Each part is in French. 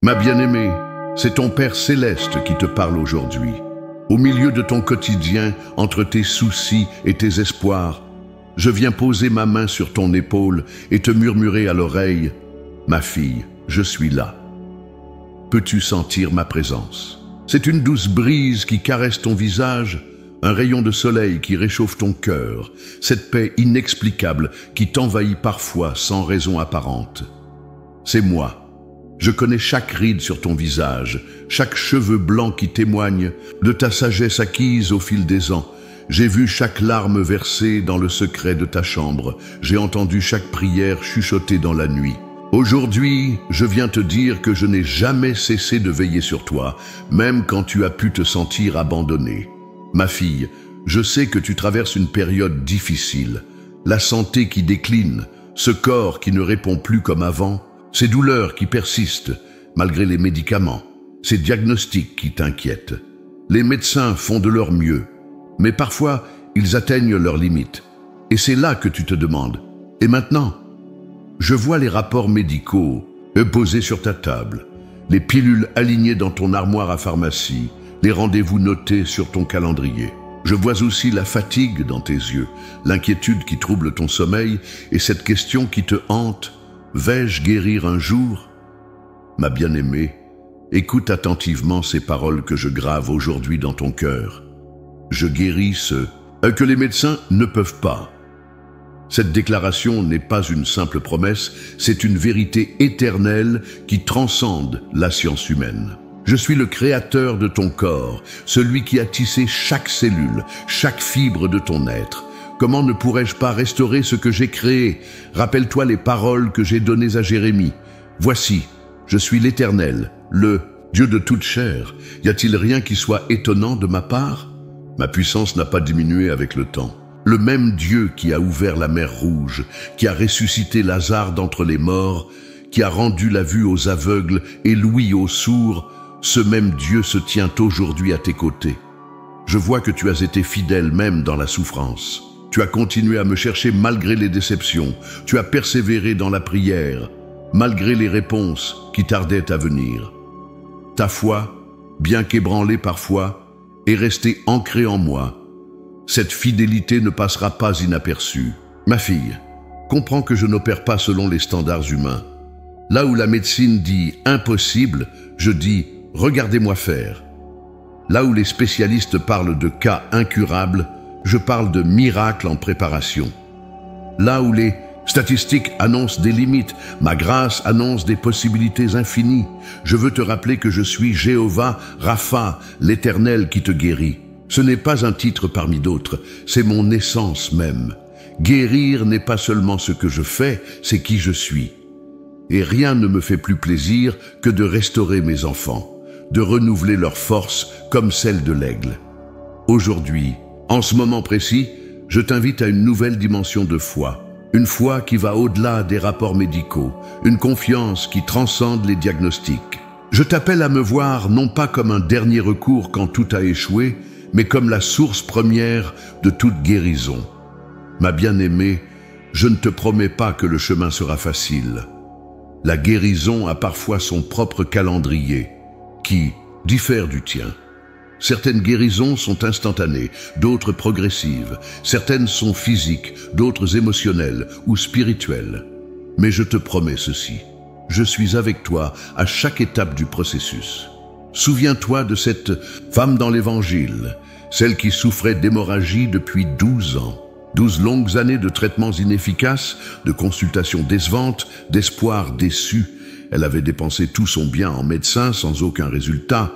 Ma bien-aimée, c'est ton Père céleste qui te parle aujourd'hui. Au milieu de ton quotidien, entre tes soucis et tes espoirs, je viens poser ma main sur ton épaule et te murmurer à l'oreille, « Ma fille, je suis là. Peux-tu sentir ma présence? » C'est une douce brise qui caresse ton visage, un rayon de soleil qui réchauffe ton cœur, cette paix inexplicable qui t'envahit parfois sans raison apparente. C'est moi. Je connais chaque ride sur ton visage, chaque cheveu blanc qui témoigne de ta sagesse acquise au fil des ans. J'ai vu chaque larme versée dans le secret de ta chambre. J'ai entendu chaque prière chuchotée dans la nuit. Aujourd'hui, je viens te dire que je n'ai jamais cessé de veiller sur toi, même quand tu as pu te sentir abandonnée. Ma fille, je sais que tu traverses une période difficile. La santé qui décline, ce corps qui ne répond plus comme avant, ces douleurs qui persistent malgré les médicaments, ces diagnostics qui t'inquiètent. Les médecins font de leur mieux, mais parfois ils atteignent leurs limites. Et c'est là que tu te demandes, et maintenant? Je vois les rapports médicaux posés sur ta table, les pilules alignées dans ton armoire à pharmacie, les rendez-vous notés sur ton calendrier. Je vois aussi la fatigue dans tes yeux, l'inquiétude qui trouble ton sommeil et cette question qui te hante. Vais-je guérir un jour? Ma bien-aimée, écoute attentivement ces paroles que je grave aujourd'hui dans ton cœur. Je guéris ceux que les médecins ne peuvent pas. Cette déclaration n'est pas une simple promesse, c'est une vérité éternelle qui transcende la science humaine. Je suis le créateur de ton corps, celui qui a tissé chaque cellule, chaque fibre de ton être. Comment ne pourrais-je pas restaurer ce que j'ai créé? Rappelle-toi les paroles que j'ai données à Jérémie. Voici, je suis l'Éternel, le Dieu de toute chair. Y a-t-il rien qui soit étonnant de ma part? Ma puissance n'a pas diminué avec le temps. Le même Dieu qui a ouvert la mer Rouge, qui a ressuscité Lazare d'entre les morts, qui a rendu la vue aux aveugles et l'ouïe aux sourds, ce même Dieu se tient aujourd'hui à tes côtés. Je vois que tu as été fidèle même dans la souffrance. Tu as continué à me chercher malgré les déceptions. Tu as persévéré dans la prière, malgré les réponses qui tardaient à venir. Ta foi, bien qu'ébranlée parfois, est restée ancrée en moi. Cette fidélité ne passera pas inaperçue. Ma fille, comprends que je n'opère pas selon les standards humains. Là où la médecine dit « impossible », je dis « regardez-moi faire ». Là où les spécialistes parlent de cas incurables, je parle de miracles en préparation. Là où les statistiques annoncent des limites, ma grâce annonce des possibilités infinies. Je veux te rappeler que je suis Jéhovah Rapha, l'Éternel qui te guérit. Ce n'est pas un titre parmi d'autres, c'est mon essence même. Guérir n'est pas seulement ce que je fais, c'est qui je suis. Et rien ne me fait plus plaisir que de restaurer mes enfants, de renouveler leur force comme celle de l'aigle. Aujourd'hui, en ce moment précis, je t'invite à une nouvelle dimension de foi. Une foi qui va au-delà des rapports médicaux, une confiance qui transcende les diagnostics. Je t'appelle à me voir non pas comme un dernier recours quand tout a échoué, mais comme la source première de toute guérison. Ma bien-aimée, je ne te promets pas que le chemin sera facile. La guérison a parfois son propre calendrier, qui diffère du tien. Certaines guérisons sont instantanées, d'autres progressives. Certaines sont physiques, d'autres émotionnelles ou spirituelles. Mais je te promets ceci, je suis avec toi à chaque étape du processus. Souviens-toi de cette femme dans l'Évangile, celle qui souffrait d'hémorragie depuis 12 ans. 12 longues années de traitements inefficaces, de consultations décevantes, d'espoirs déçus. Elle avait dépensé tout son bien en médecin sans aucun résultat.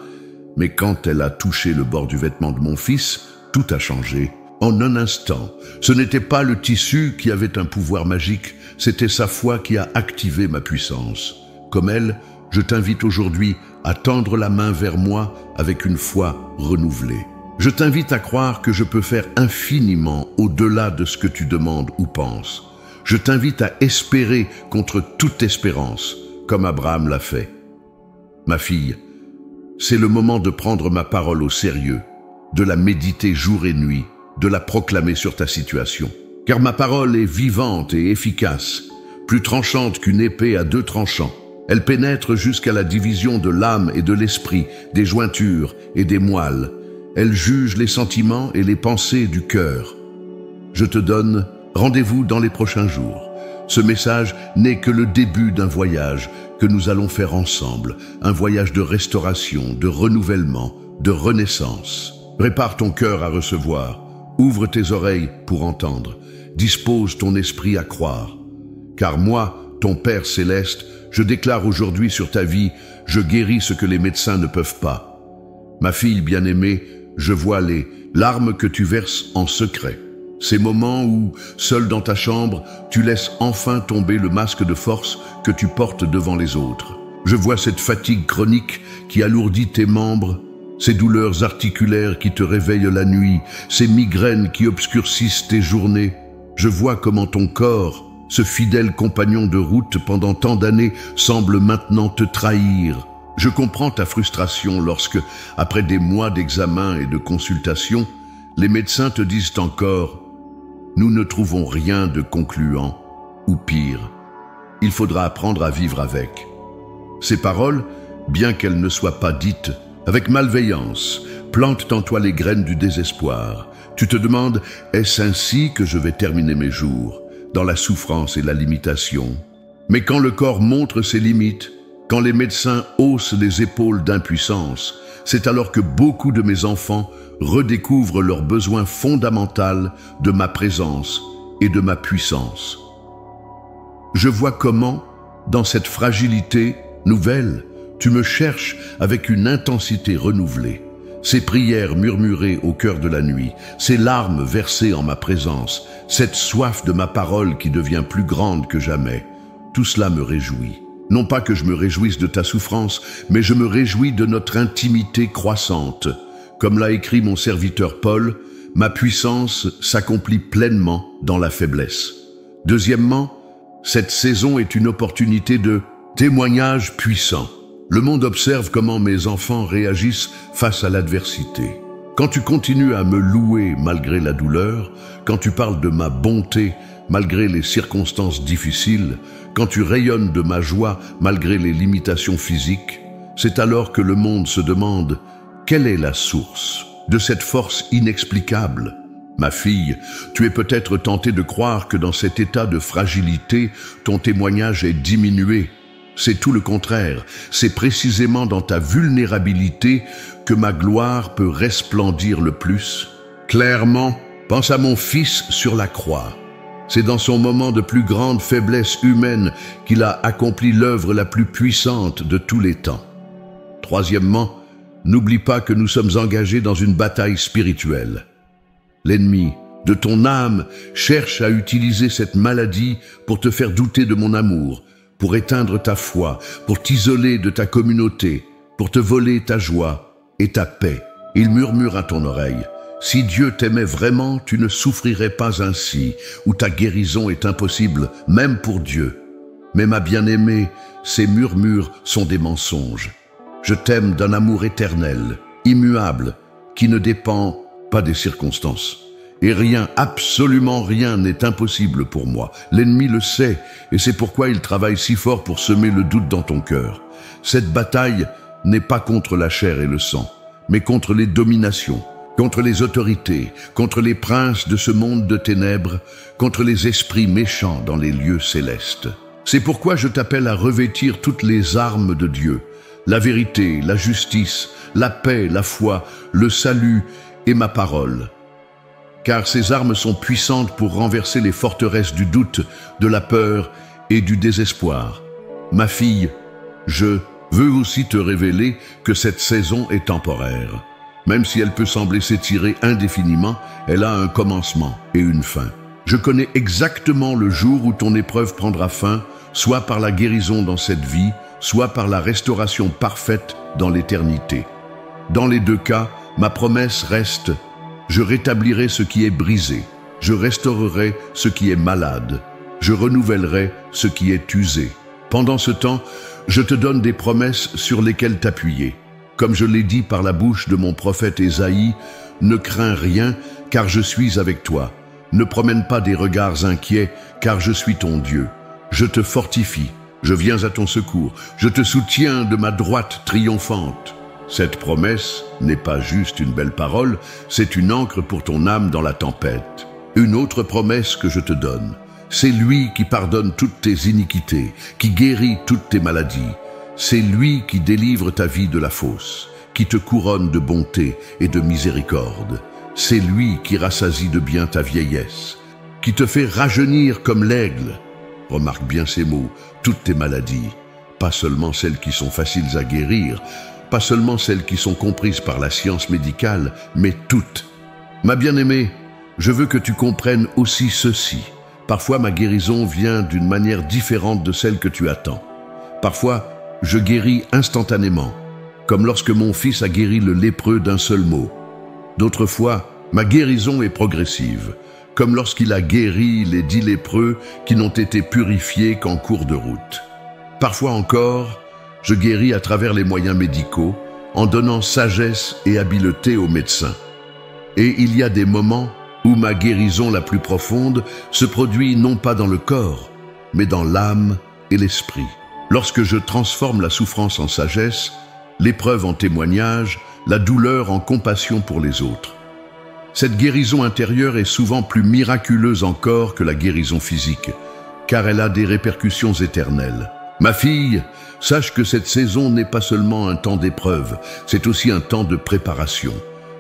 Mais quand elle a touché le bord du vêtement de mon fils, tout a changé. En un instant, ce n'était pas le tissu qui avait un pouvoir magique, c'était sa foi qui a activé ma puissance. Comme elle, je t'invite aujourd'hui à tendre la main vers moi avec une foi renouvelée. Je t'invite à croire que je peux faire infiniment au-delà de ce que tu demandes ou penses. Je t'invite à espérer contre toute espérance, comme Abraham l'a fait. Ma fille, c'est le moment de prendre ma parole au sérieux, de la méditer jour et nuit, de la proclamer sur ta situation. Car ma parole est vivante et efficace, plus tranchante qu'une épée à 2 tranchants. Elle pénètre jusqu'à la division de l'âme et de l'esprit, des jointures et des moelles. Elle juge les sentiments et les pensées du cœur. Je te donne rendez-vous dans les prochains jours. Ce message n'est que le début d'un voyage que nous allons faire ensemble, un voyage de restauration, de renouvellement, de renaissance. Prépare ton cœur à recevoir, ouvre tes oreilles pour entendre, dispose ton esprit à croire. Car moi, ton Père céleste, je déclare aujourd'hui sur ta vie, je guéris ce que les médecins ne peuvent pas. Ma fille bien-aimée, je vois les larmes que tu verses en secret. Ces moments où, seul dans ta chambre, tu laisses enfin tomber le masque de force que tu portes devant les autres. Je vois cette fatigue chronique qui alourdit tes membres, ces douleurs articulaires qui te réveillent la nuit, ces migraines qui obscurcissent tes journées. Je vois comment ton corps, ce fidèle compagnon de route pendant tant d'années, semble maintenant te trahir. Je comprends ta frustration lorsque, après des mois d'examen et de consultation, les médecins te disent encore « Nous ne trouvons rien de concluant » ou pire. Il faudra apprendre à vivre avec. Ces paroles, bien qu'elles ne soient pas dites avec malveillance, plantent en toi les graines du désespoir. Tu te demandes « Est-ce ainsi que je vais terminer mes jours ?» dans la souffrance et la limitation. Mais quand le corps montre ses limites, quand les médecins haussent les épaules d'impuissance, c'est alors que beaucoup de mes enfants redécouvrent leur besoin fondamental de ma présence et de ma puissance. Je vois comment, dans cette fragilité nouvelle, tu me cherches avec une intensité renouvelée. Ces prières murmurées au cœur de la nuit, ces larmes versées en ma présence, cette soif de ma parole qui devient plus grande que jamais, tout cela me réjouit. Non pas que je me réjouisse de ta souffrance, mais je me réjouis de notre intimité croissante. Comme l'a écrit mon serviteur Paul, ma puissance s'accomplit pleinement dans la faiblesse. Deuxièmement, cette saison est une opportunité de témoignage puissant. Le monde observe comment mes enfants réagissent face à l'adversité. Quand tu continues à me louer malgré la douleur, quand tu parles de ma bonté malgré les circonstances difficiles, quand tu rayonnes de ma joie malgré les limitations physiques, c'est alors que le monde se demande quelle est la source de cette force inexplicable. Ma fille, tu es peut-être tentée de croire que dans cet état de fragilité, ton témoignage est diminué. C'est tout le contraire, c'est précisément dans ta vulnérabilité que ma gloire peut resplendir le plus. Clairement, pense à mon Fils sur la croix. C'est dans son moment de plus grande faiblesse humaine qu'il a accompli l'œuvre la plus puissante de tous les temps. Troisièmement, n'oublie pas que nous sommes engagés dans une bataille spirituelle. L'ennemi de ton âme cherche à utiliser cette maladie pour te faire douter de mon amour, pour éteindre ta foi, pour t'isoler de ta communauté, pour te voler ta joie et ta paix. Il murmure à ton oreille, « Si Dieu t'aimait vraiment, tu ne souffrirais pas ainsi, ou ta guérison est impossible, même pour Dieu. » Mais ma bien-aimée, ces murmures sont des mensonges. Je t'aime d'un amour éternel, immuable, qui ne dépend pas des circonstances. Et rien, absolument rien n'est impossible pour moi. L'ennemi le sait, et c'est pourquoi il travaille si fort pour semer le doute dans ton cœur. Cette bataille n'est pas contre la chair et le sang, mais contre les dominations, contre les autorités, contre les princes de ce monde de ténèbres, contre les esprits méchants dans les lieux célestes. C'est pourquoi je t'appelle à revêtir toutes les armes de Dieu, la vérité, la justice, la paix, la foi, le salut et ma parole. Car ces armes sont puissantes pour renverser les forteresses du doute, de la peur et du désespoir. Ma fille, je veux aussi te révéler que cette saison est temporaire. Même si elle peut sembler s'étirer indéfiniment, elle a un commencement et une fin. Je connais exactement le jour où ton épreuve prendra fin, soit par la guérison dans cette vie, soit par la restauration parfaite dans l'éternité. Dans les deux cas, ma promesse reste: je rétablirai ce qui est brisé, je restaurerai ce qui est malade, je renouvellerai ce qui est usé. Pendant ce temps, je te donne des promesses sur lesquelles t'appuyer. Comme je l'ai dit par la bouche de mon prophète Ésaïe, ne crains rien, car je suis avec toi. Ne promène pas des regards inquiets, car je suis ton Dieu. Je te fortifie, Je viens à ton secours, je te soutiens de ma droite triomphante. Cette promesse n'est pas juste une belle parole, c'est une ancre pour ton âme dans la tempête. Une autre promesse que je te donne, c'est lui qui pardonne toutes tes iniquités, qui guérit toutes tes maladies. C'est lui qui délivre ta vie de la fosse, qui te couronne de bonté et de miséricorde. C'est lui qui rassasie de bien ta vieillesse, qui te fait rajeunir comme l'aigle. Remarque bien ces mots, toutes tes maladies, pas seulement celles qui sont faciles à guérir, pas seulement celles qui sont comprises par la science médicale, mais toutes. Ma bien-aimée, je veux que tu comprennes aussi ceci. Parfois, ma guérison vient d'une manière différente de celle que tu attends. Parfois, je guéris instantanément, comme lorsque mon fils a guéri le lépreux d'un seul mot. D'autres fois, ma guérison est progressive, comme lorsqu'il a guéri les 10 lépreux qui n'ont été purifiés qu'en cours de route. Parfois encore, je guéris à travers les moyens médicaux, en donnant sagesse et habileté aux médecins. Et il y a des moments où ma guérison la plus profonde se produit non pas dans le corps, mais dans l'âme et l'esprit. Lorsque je transforme la souffrance en sagesse, l'épreuve en témoignage, la douleur en compassion pour les autres. Cette guérison intérieure est souvent plus miraculeuse encore que la guérison physique, car elle a des répercussions éternelles. Ma fille, sache que cette saison n'est pas seulement un temps d'épreuve, c'est aussi un temps de préparation.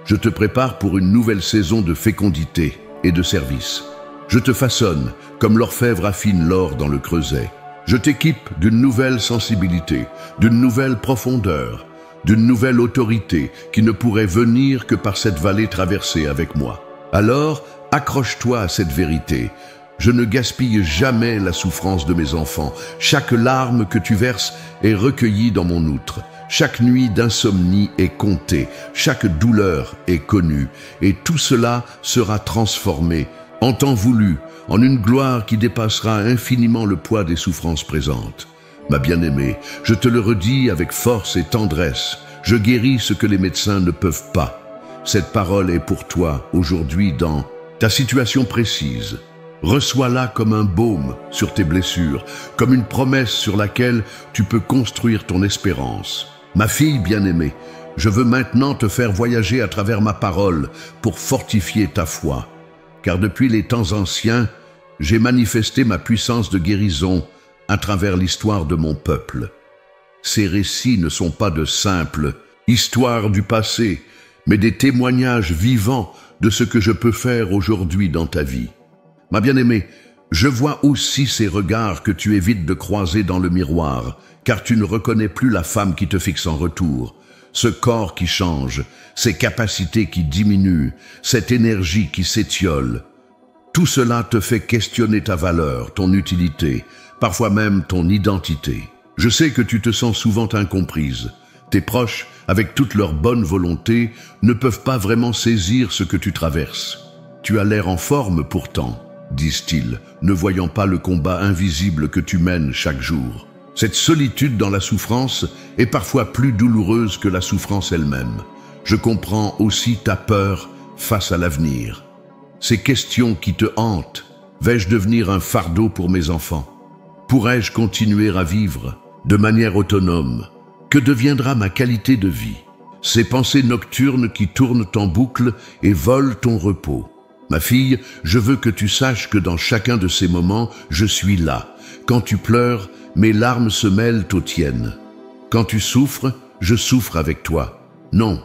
Je te prépare pour une nouvelle saison de fécondité et de service. Je te façonne comme l'orfèvre affine l'or dans le creuset. Je t'équipe d'une nouvelle sensibilité, d'une nouvelle profondeur, d'une nouvelle autorité qui ne pourrait venir que par cette vallée traversée avec moi. Alors, accroche-toi à cette vérité. Je ne gaspille jamais la souffrance de mes enfants. Chaque larme que tu verses est recueillie dans mon outre. Chaque nuit d'insomnie est comptée. Chaque douleur est connue. Et tout cela sera transformé, en temps voulu, en une gloire qui dépassera infiniment le poids des souffrances présentes. Ma bien-aimée, je te le redis avec force et tendresse. Je guéris ce que les médecins ne peuvent pas. Cette parole est pour toi aujourd'hui dans ta situation précise. Reçois-la comme un baume sur tes blessures, comme une promesse sur laquelle tu peux construire ton espérance. Ma fille bien-aimée, je veux maintenant te faire voyager à travers ma parole pour fortifier ta foi. Car depuis les temps anciens, j'ai manifesté ma puissance de guérison à travers l'histoire de mon peuple. Ces récits ne sont pas de simples histoires du passé, mais des témoignages vivants de ce que je peux faire aujourd'hui dans ta vie. Ma bien-aimée, je vois aussi ces regards que tu évites de croiser dans le miroir, car tu ne reconnais plus la femme qui te fixe en retour. Ce corps qui change, ces capacités qui diminuent, cette énergie qui s'étiole. Tout cela te fait questionner ta valeur, ton utilité, parfois même ton identité. Je sais que tu te sens souvent incomprise. Tes proches, avec toute leur bonne volonté, ne peuvent pas vraiment saisir ce que tu traverses. Tu as l'air en forme pourtant, disent-ils, ne voyant pas le combat invisible que tu mènes chaque jour. Cette solitude dans la souffrance est parfois plus douloureuse que la souffrance elle-même. Je comprends aussi ta peur face à l'avenir. Ces questions qui te hantent, vais-je devenir un fardeau pour mes enfants? Pourrais-je continuer à vivre de manière autonome? Que deviendra ma qualité de vie? Ces pensées nocturnes qui tournent en boucle et volent ton repos. Ma fille, je veux que tu saches que dans chacun de ces moments, je suis là. Quand tu pleures, mes larmes se mêlent aux tiennes. Quand tu souffres, je souffre avec toi. Non,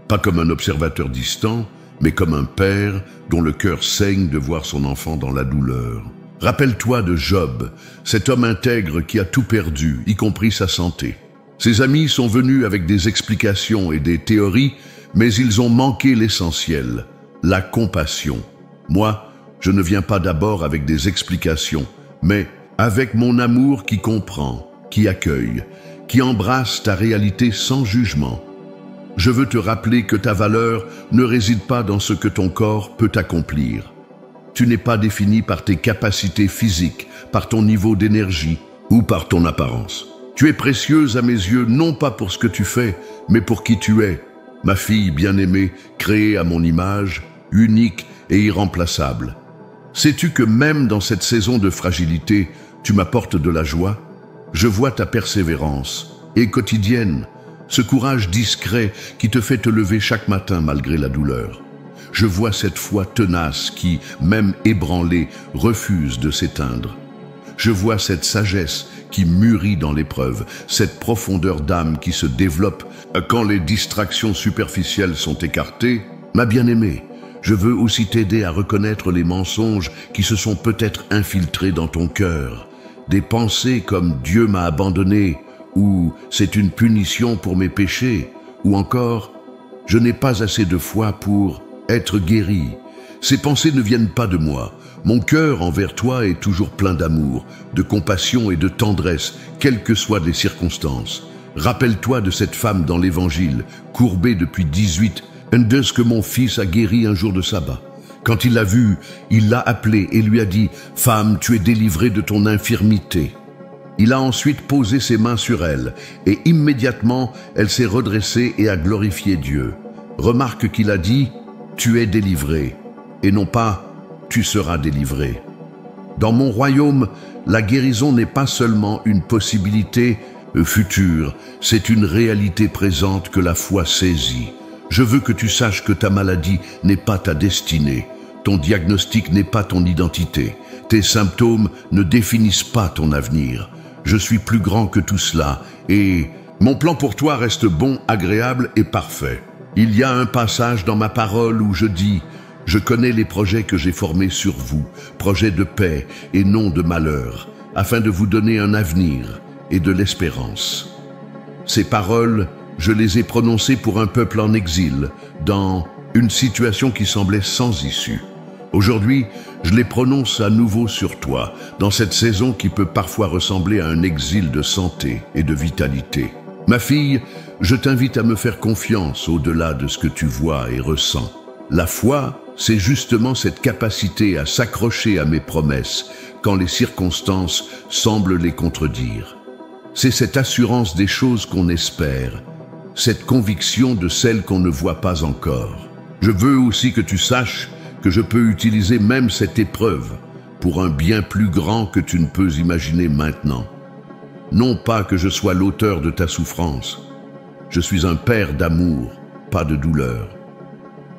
pas comme un observateur distant, mais comme un père dont le cœur saigne de voir son enfant dans la douleur. Rappelle-toi de Job, cet homme intègre qui a tout perdu, y compris sa santé. Ses amis sont venus avec des explications et des théories, mais ils ont manqué l'essentiel. La compassion. Moi, je ne viens pas d'abord avec des explications, mais avec mon amour qui comprend, qui accueille, qui embrasse ta réalité sans jugement. Je veux te rappeler que ta valeur ne réside pas dans ce que ton corps peut accomplir. Tu n'es pas défini par tes capacités physiques, par ton niveau d'énergie ou par ton apparence. Tu es précieuse à mes yeux non pas pour ce que tu fais, mais pour qui tu es. Ma fille bien-aimée, créée à mon image, unique et irremplaçable. Sais-tu que même dans cette saison de fragilité, tu m'apportes de la joie? Je vois ta persévérance, et quotidienne, ce courage discret qui te fait te lever chaque matin malgré la douleur. Je vois cette foi tenace qui, même ébranlée, refuse de s'éteindre. Je vois cette sagesse qui mûrit dans l'épreuve, cette profondeur d'âme qui se développe quand les distractions superficielles sont écartées. Ma bien-aimée, je veux aussi t'aider à reconnaître les mensonges qui se sont peut-être infiltrés dans ton cœur. Des pensées comme « Dieu m'a abandonné » ou « C'est une punition pour mes péchés » ou encore « Je n'ai pas assez de foi pour être guéri ». Ces pensées ne viennent pas de moi. Mon cœur envers toi est toujours plein d'amour, de compassion et de tendresse, quelles que soient les circonstances. Rappelle-toi de cette femme dans l'Évangile, courbée depuis 18 ans, que mon fils a guéri un jour de sabbat. Quand il l'a vue, il l'a appelée et lui a dit « Femme, tu es délivrée de ton infirmité ». Il a ensuite posé ses mains sur elle, et immédiatement, elle s'est redressée et a glorifié Dieu. Remarque qu'il a dit « Tu es délivrée » et non pas « Tu seras délivré ». Dans mon royaume, la guérison n'est pas seulement une possibilité future, c'est une réalité présente que la foi saisit. Je veux que tu saches que ta maladie n'est pas ta destinée, ton diagnostic n'est pas ton identité, tes symptômes ne définissent pas ton avenir. Je suis plus grand que tout cela et mon plan pour toi reste bon, agréable et parfait. Il y a un passage dans ma parole où je dis « Je connais les projets que j'ai formés sur vous, projets de paix et non de malheur, afin de vous donner un avenir et de l'espérance. » Ces paroles, je les ai prononcées pour un peuple en exil, dans une situation qui semblait sans issue. Aujourd'hui, je les prononce à nouveau sur toi, dans cette saison qui peut parfois ressembler à un exil de santé et de vitalité. Ma fille, je t'invite à me faire confiance au-delà de ce que tu vois et ressens. La foi, c'est justement cette capacité à s'accrocher à mes promesses quand les circonstances semblent les contredire. C'est cette assurance des choses qu'on espère, cette conviction de celles qu'on ne voit pas encore. Je veux aussi que tu saches que je peux utiliser même cette épreuve pour un bien plus grand que tu ne peux imaginer maintenant. Non pas que je sois l'auteur de ta souffrance, je suis un père d'amour, pas de douleur.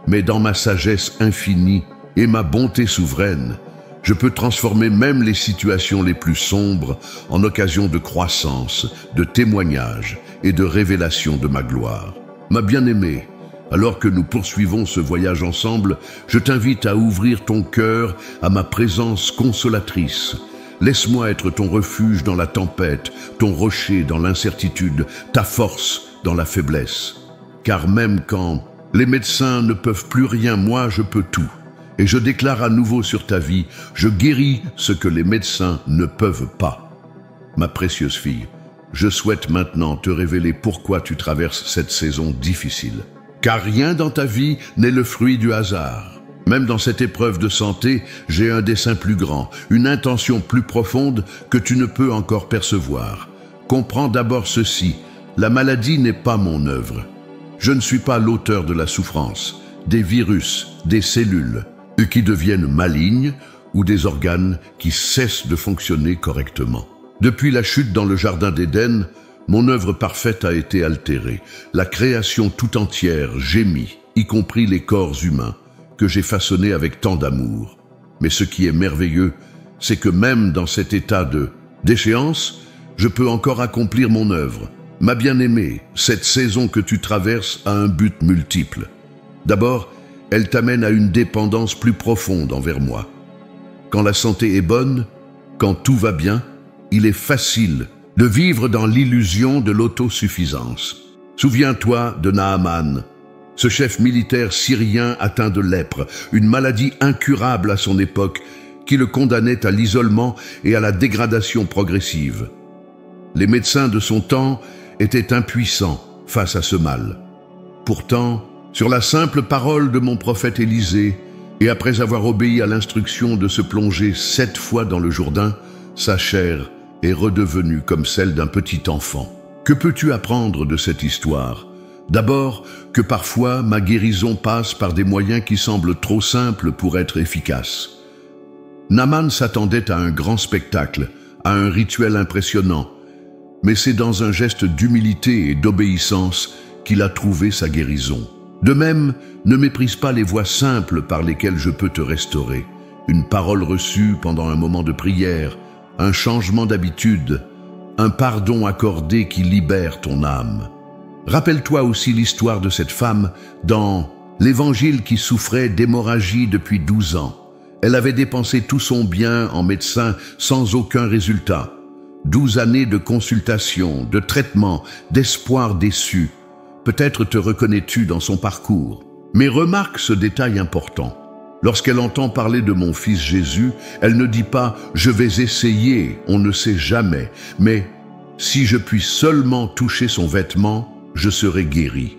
Mais dans ma sagesse infinie et ma bonté souveraine, je peux transformer même les situations les plus sombres en occasion de croissance, de témoignage et de révélation de ma gloire. Ma bien-aimée, alors que nous poursuivons ce voyage ensemble, je t'invite à ouvrir ton cœur à ma présence consolatrice. Laisse-moi être ton refuge dans la tempête, ton rocher dans l'incertitude, ta force dans la faiblesse. Car même quand les médecins ne peuvent plus rien, moi je peux tout. Et je déclare à nouveau sur ta vie, je guéris ce que les médecins ne peuvent pas. Ma précieuse fille, je souhaite maintenant te révéler pourquoi tu traverses cette saison difficile. Car rien dans ta vie n'est le fruit du hasard. Même dans cette épreuve de santé, j'ai un dessein plus grand, une intention plus profonde que tu ne peux encore percevoir. Comprends d'abord ceci, la maladie n'est pas mon œuvre. Je ne suis pas l'auteur de la souffrance, des virus, des cellules, qui deviennent malignes ou des organes qui cessent de fonctionner correctement. Depuis la chute dans le jardin d'Éden, mon œuvre parfaite a été altérée. La création tout entière gémit, y compris les corps humains, que j'ai façonnés avec tant d'amour. Mais ce qui est merveilleux, c'est que même dans cet état de déchéance, je peux encore accomplir mon œuvre. Ma bien-aimée, cette saison que tu traverses a un but multiple. D'abord, elle t'amène à une dépendance plus profonde envers moi. Quand la santé est bonne, quand tout va bien, il est facile de vivre dans l'illusion de l'autosuffisance. Souviens-toi de Naaman, ce chef militaire syrien atteint de lèpre, une maladie incurable à son époque qui le condamnait à l'isolement et à la dégradation progressive. Les médecins de son temps étaient impuissants face à ce mal. Pourtant, sur la simple parole de mon prophète Élisée, et après avoir obéi à l'instruction de se plonger 7 fois dans le Jourdain, sa chair est redevenue comme celle d'un petit enfant. Que peux-tu apprendre de cette histoire? D'abord, que parfois ma guérison passe par des moyens qui semblent trop simples pour être efficaces. Naaman s'attendait à un grand spectacle, à un rituel impressionnant, mais c'est dans un geste d'humilité et d'obéissance qu'il a trouvé sa guérison. De même, ne méprise pas les voies simples par lesquelles je peux te restaurer. Une parole reçue pendant un moment de prière, un changement d'habitude, un pardon accordé qui libère ton âme. Rappelle-toi aussi l'histoire de cette femme dans l'Évangile qui souffrait d'hémorragie depuis 12 ans. Elle avait dépensé tout son bien en médecin sans aucun résultat. 12 années de consultation, de traitement, d'espoir déçu. Peut-être te reconnais-tu dans son parcours. Mais remarque ce détail important. Lorsqu'elle entend parler de mon fils Jésus, elle ne dit pas « je vais essayer, on ne sait jamais », mais « si je puis seulement toucher son vêtement, je serai guéri ».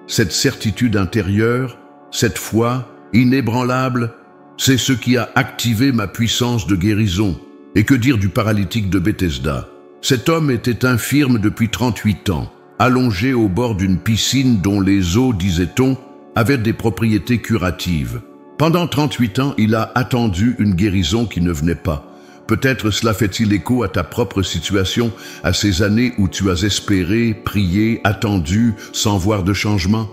Cette certitude intérieure, cette foi inébranlable, c'est ce qui a activé ma puissance de guérison. Et que dire du paralytique de Bethesda? Cet homme était infirme depuis 38 ans, allongé au bord d'une piscine dont les eaux, disait-on, avaient des propriétés curatives. Pendant 38 ans, il a attendu une guérison qui ne venait pas. Peut-être cela fait-il écho à ta propre situation, à ces années où tu as espéré, prié, attendu, sans voir de changement.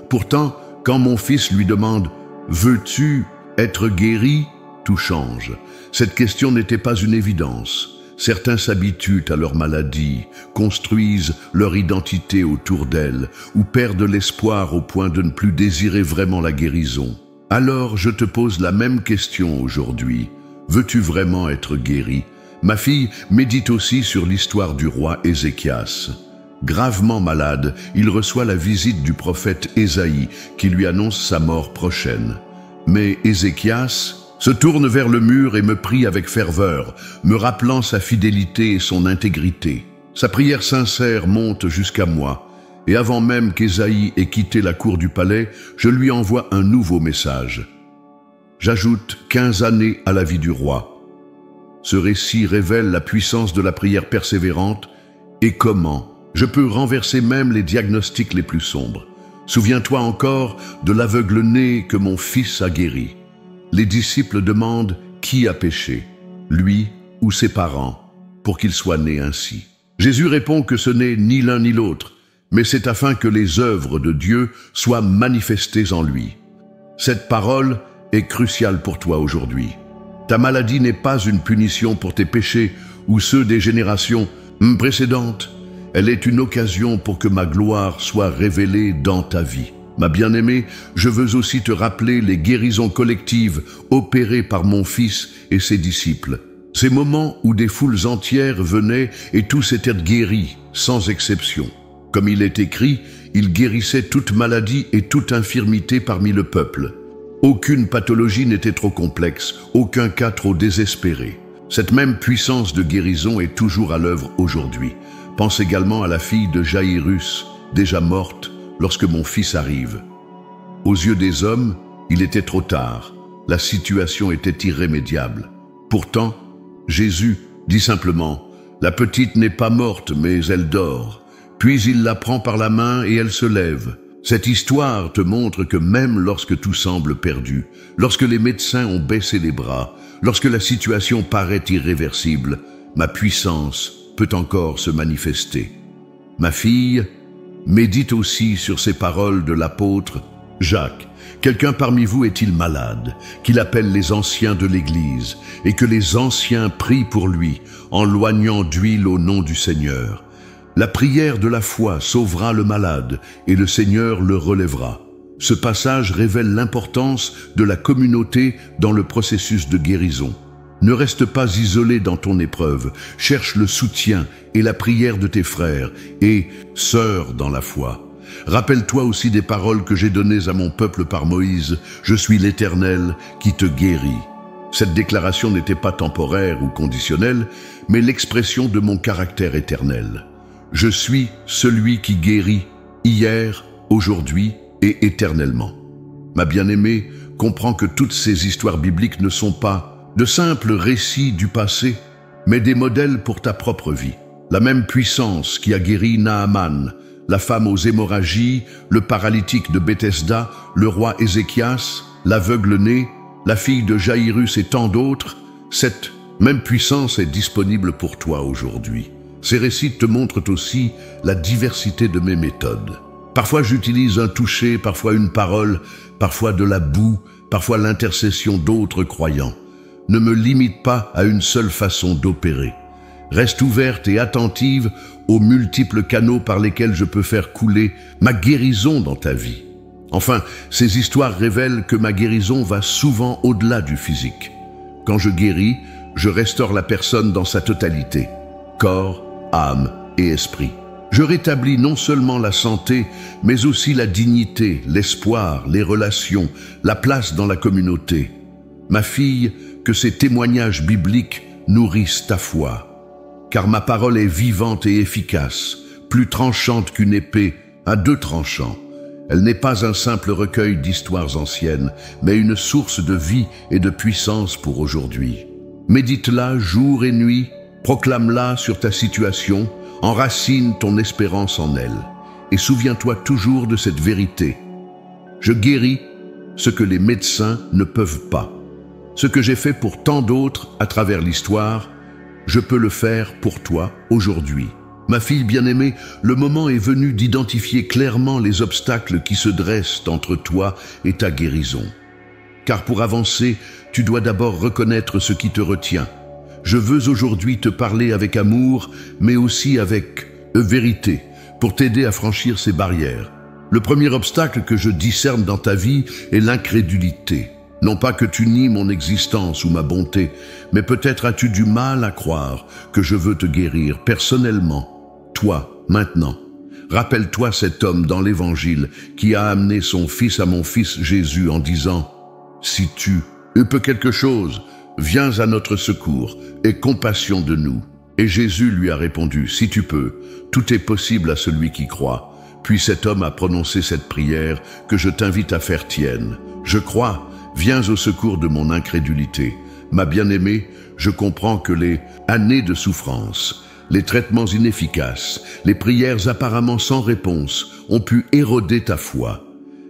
Pourtant, quand mon fils lui demande « Veux-tu être guéri ?» tout change. Cette question n'était pas une évidence. Certains s'habituent à leur maladie, construisent leur identité autour d'elle, ou perdent l'espoir au point de ne plus désirer vraiment la guérison. Alors je te pose la même question aujourd'hui. Veux-tu vraiment être guéri? Ma fille médite aussi sur l'histoire du roi Ézéchias. Gravement malade, il reçoit la visite du prophète Ésaïe qui lui annonce sa mort prochaine. Mais Ézéchias se tourne vers le mur et me prie avec ferveur, me rappelant sa fidélité et son intégrité. Sa prière sincère monte jusqu'à moi. Et avant même qu'Ésaïe ait quitté la cour du palais, je lui envoie un nouveau message. J'ajoute 15 années à la vie du roi. Ce récit révèle la puissance de la prière persévérante et comment je peux renverser même les diagnostics les plus sombres. Souviens-toi encore de l'aveugle-né que mon fils a guéri. Les disciples demandent qui a péché, lui ou ses parents, pour qu'il soit né ainsi. Jésus répond que ce n'est ni l'un ni l'autre, mais c'est afin que les œuvres de Dieu soient manifestées en lui. Cette parole est cruciale pour toi aujourd'hui. Ta maladie n'est pas une punition pour tes péchés ou ceux des générations précédentes. Elle est une occasion pour que ma gloire soit révélée dans ta vie. Ma bien-aimée, je veux aussi te rappeler les guérisons collectives opérées par mon fils et ses disciples. Ces moments où des foules entières venaient et tous étaient guéris, sans exception. Comme il est écrit, il guérissait toute maladie et toute infirmité parmi le peuple. Aucune pathologie n'était trop complexe, aucun cas trop désespéré. Cette même puissance de guérison est toujours à l'œuvre aujourd'hui. Pense également à la fille de Jaïrus, déjà morte, lorsque mon fils arrive. Aux yeux des hommes, il était trop tard. La situation était irrémédiable. Pourtant, Jésus dit simplement « La petite n'est pas morte, mais elle dort ». Puis il la prend par la main et elle se lève. Cette histoire te montre que même lorsque tout semble perdu, lorsque les médecins ont baissé les bras, lorsque la situation paraît irréversible, ma puissance peut encore se manifester. Ma fille, médite aussi sur ces paroles de l'apôtre Jacques. Quelqu'un parmi vous est-il malade, qu'il appelle les anciens de l'Église, et que les anciens prient pour lui, en loignant d'huile au nom du Seigneur. La prière de la foi sauvera le malade et le Seigneur le relèvera. Ce passage révèle l'importance de la communauté dans le processus de guérison. Ne reste pas isolé dans ton épreuve, cherche le soutien et la prière de tes frères et sœurs dans la foi. Rappelle-toi aussi des paroles que j'ai données à mon peuple par Moïse, « Je suis l'Éternel qui te guérit ». Cette déclaration n'était pas temporaire ou conditionnelle, mais l'expression de mon caractère éternel. Je suis celui qui guérit hier, aujourd'hui et éternellement. Ma bien-aimée, comprends que toutes ces histoires bibliques ne sont pas de simples récits du passé, mais des modèles pour ta propre vie. La même puissance qui a guéri Naaman, la femme aux hémorragies, le paralytique de Bethesda, le roi Ézéchias, l'aveugle-né, la fille de Jaïrus et tant d'autres, cette même puissance est disponible pour toi aujourd'hui. Ces récits te montrent aussi la diversité de mes méthodes. Parfois j'utilise un toucher, parfois une parole, parfois de la boue, parfois l'intercession d'autres croyants. Ne me limite pas à une seule façon d'opérer. Reste ouverte et attentive aux multiples canaux par lesquels je peux faire couler ma guérison dans ta vie. Enfin, ces histoires révèlent que ma guérison va souvent au-delà du physique. Quand je guéris, je restaure la personne dans sa totalité, corps, âme et esprit. Je rétablis non seulement la santé, mais aussi la dignité, l'espoir, les relations, la place dans la communauté. Ma fille, que ces témoignages bibliques nourrissent ta foi. Car ma parole est vivante et efficace, plus tranchante qu'une épée à deux tranchants. Elle n'est pas un simple recueil d'histoires anciennes, mais une source de vie et de puissance pour aujourd'hui. Médite-la jour et nuit, proclame-la sur ta situation, enracine ton espérance en elle, et souviens-toi toujours de cette vérité. Je guéris ce que les médecins ne peuvent pas. Ce que j'ai fait pour tant d'autres à travers l'histoire, je peux le faire pour toi aujourd'hui. Ma fille bien-aimée, le moment est venu d'identifier clairement les obstacles qui se dressent entre toi et ta guérison. Car pour avancer, tu dois d'abord reconnaître ce qui te retient. Je veux aujourd'hui te parler avec amour, mais aussi avec vérité, pour t'aider à franchir ces barrières. Le premier obstacle que je discerne dans ta vie est l'incrédulité. Non pas que tu nies mon existence ou ma bonté, mais peut-être as-tu du mal à croire que je veux te guérir personnellement, toi, maintenant. Rappelle-toi cet homme dans l'Évangile qui a amené son fils à mon fils Jésus en disant « Si tu peux quelque chose, viens à notre secours, aie compassion de nous. » Et Jésus lui a répondu « Si tu peux, tout est possible à celui qui croit. » Puis cet homme a prononcé cette prière que je t'invite à faire tienne. Je crois. Viens au secours de mon incrédulité. Ma bien-aimée, je comprends que les années de souffrance, les traitements inefficaces, les prières apparemment sans réponse ont pu éroder ta foi.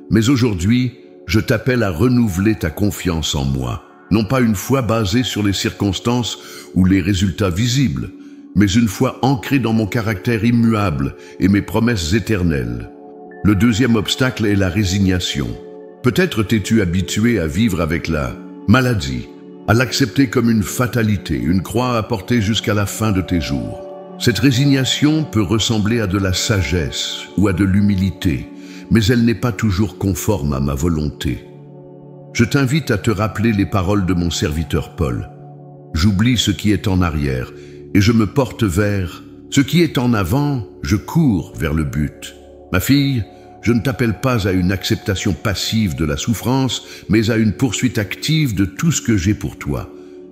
Mais aujourd'hui, je t'appelle à renouveler ta confiance en moi. Non pas une foi basée sur les circonstances ou les résultats visibles, mais une foi ancrée dans mon caractère immuable et mes promesses éternelles. Le deuxième obstacle est la résignation. Peut-être t'es-tu habitué à vivre avec la maladie, à l'accepter comme une fatalité, une croix à porter jusqu'à la fin de tes jours. Cette résignation peut ressembler à de la sagesse ou à de l'humilité, mais elle n'est pas toujours conforme à ma volonté. Je t'invite à te rappeler les paroles de mon serviteur Paul. J'oublie ce qui est en arrière et je me porte vers ce qui est en avant, je cours vers le but. Ma fille, je ne t'appelle pas à une acceptation passive de la souffrance, mais à une poursuite active de tout ce que j'ai pour toi.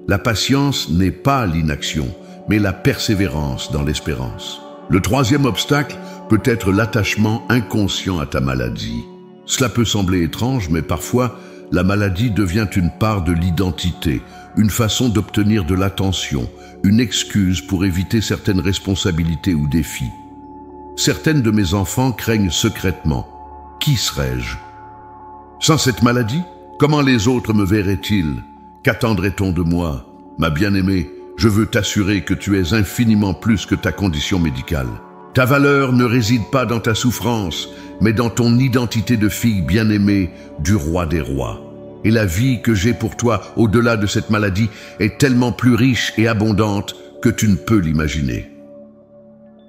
La patience n'est pas l'inaction, mais la persévérance dans l'espérance. Le troisième obstacle peut être l'attachement inconscient à ta maladie. Cela peut sembler étrange, mais parfois, la maladie devient une part de l'identité, une façon d'obtenir de l'attention, une excuse pour éviter certaines responsabilités ou défis. Certaines de mes enfants craignent secrètement. Qui serais-je? Sans cette maladie, comment les autres me verraient-ils? Qu'attendrait-on de moi? Ma bien-aimée, je veux t'assurer que tu es infiniment plus que ta condition médicale. Ta valeur ne réside pas dans ta souffrance, mais dans ton identité de fille bien-aimée du roi des rois. Et la vie que j'ai pour toi au-delà de cette maladie est tellement plus riche et abondante que tu ne peux l'imaginer.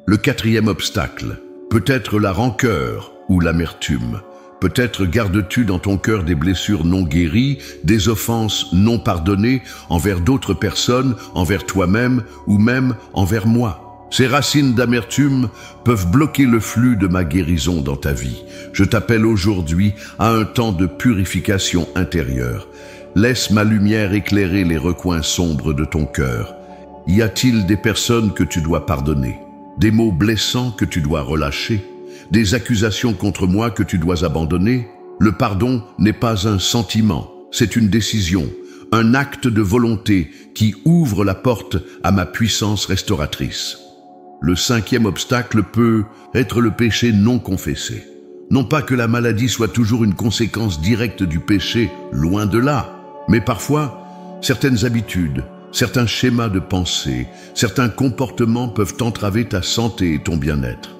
Le quatrième obstacle peut être la rancœur ou l'amertume. Peut-être gardes-tu dans ton cœur des blessures non guéries, des offenses non pardonnées envers d'autres personnes, envers toi-même ou même envers moi. Ces racines d'amertume peuvent bloquer le flux de ma guérison dans ta vie. Je t'appelle aujourd'hui à un temps de purification intérieure. Laisse ma lumière éclairer les recoins sombres de ton cœur. Y a-t-il des personnes que tu dois pardonner? Des mots blessants que tu dois relâcher? Des accusations contre moi que tu dois abandonner? Le pardon n'est pas un sentiment, c'est une décision, un acte de volonté qui ouvre la porte à ma puissance restauratrice. Le cinquième obstacle peut être le péché non confessé. Non pas que la maladie soit toujours une conséquence directe du péché, loin de là, mais parfois, certaines habitudes, Certains schémas de pensée, certains comportements peuvent entraver ta santé et ton bien-être.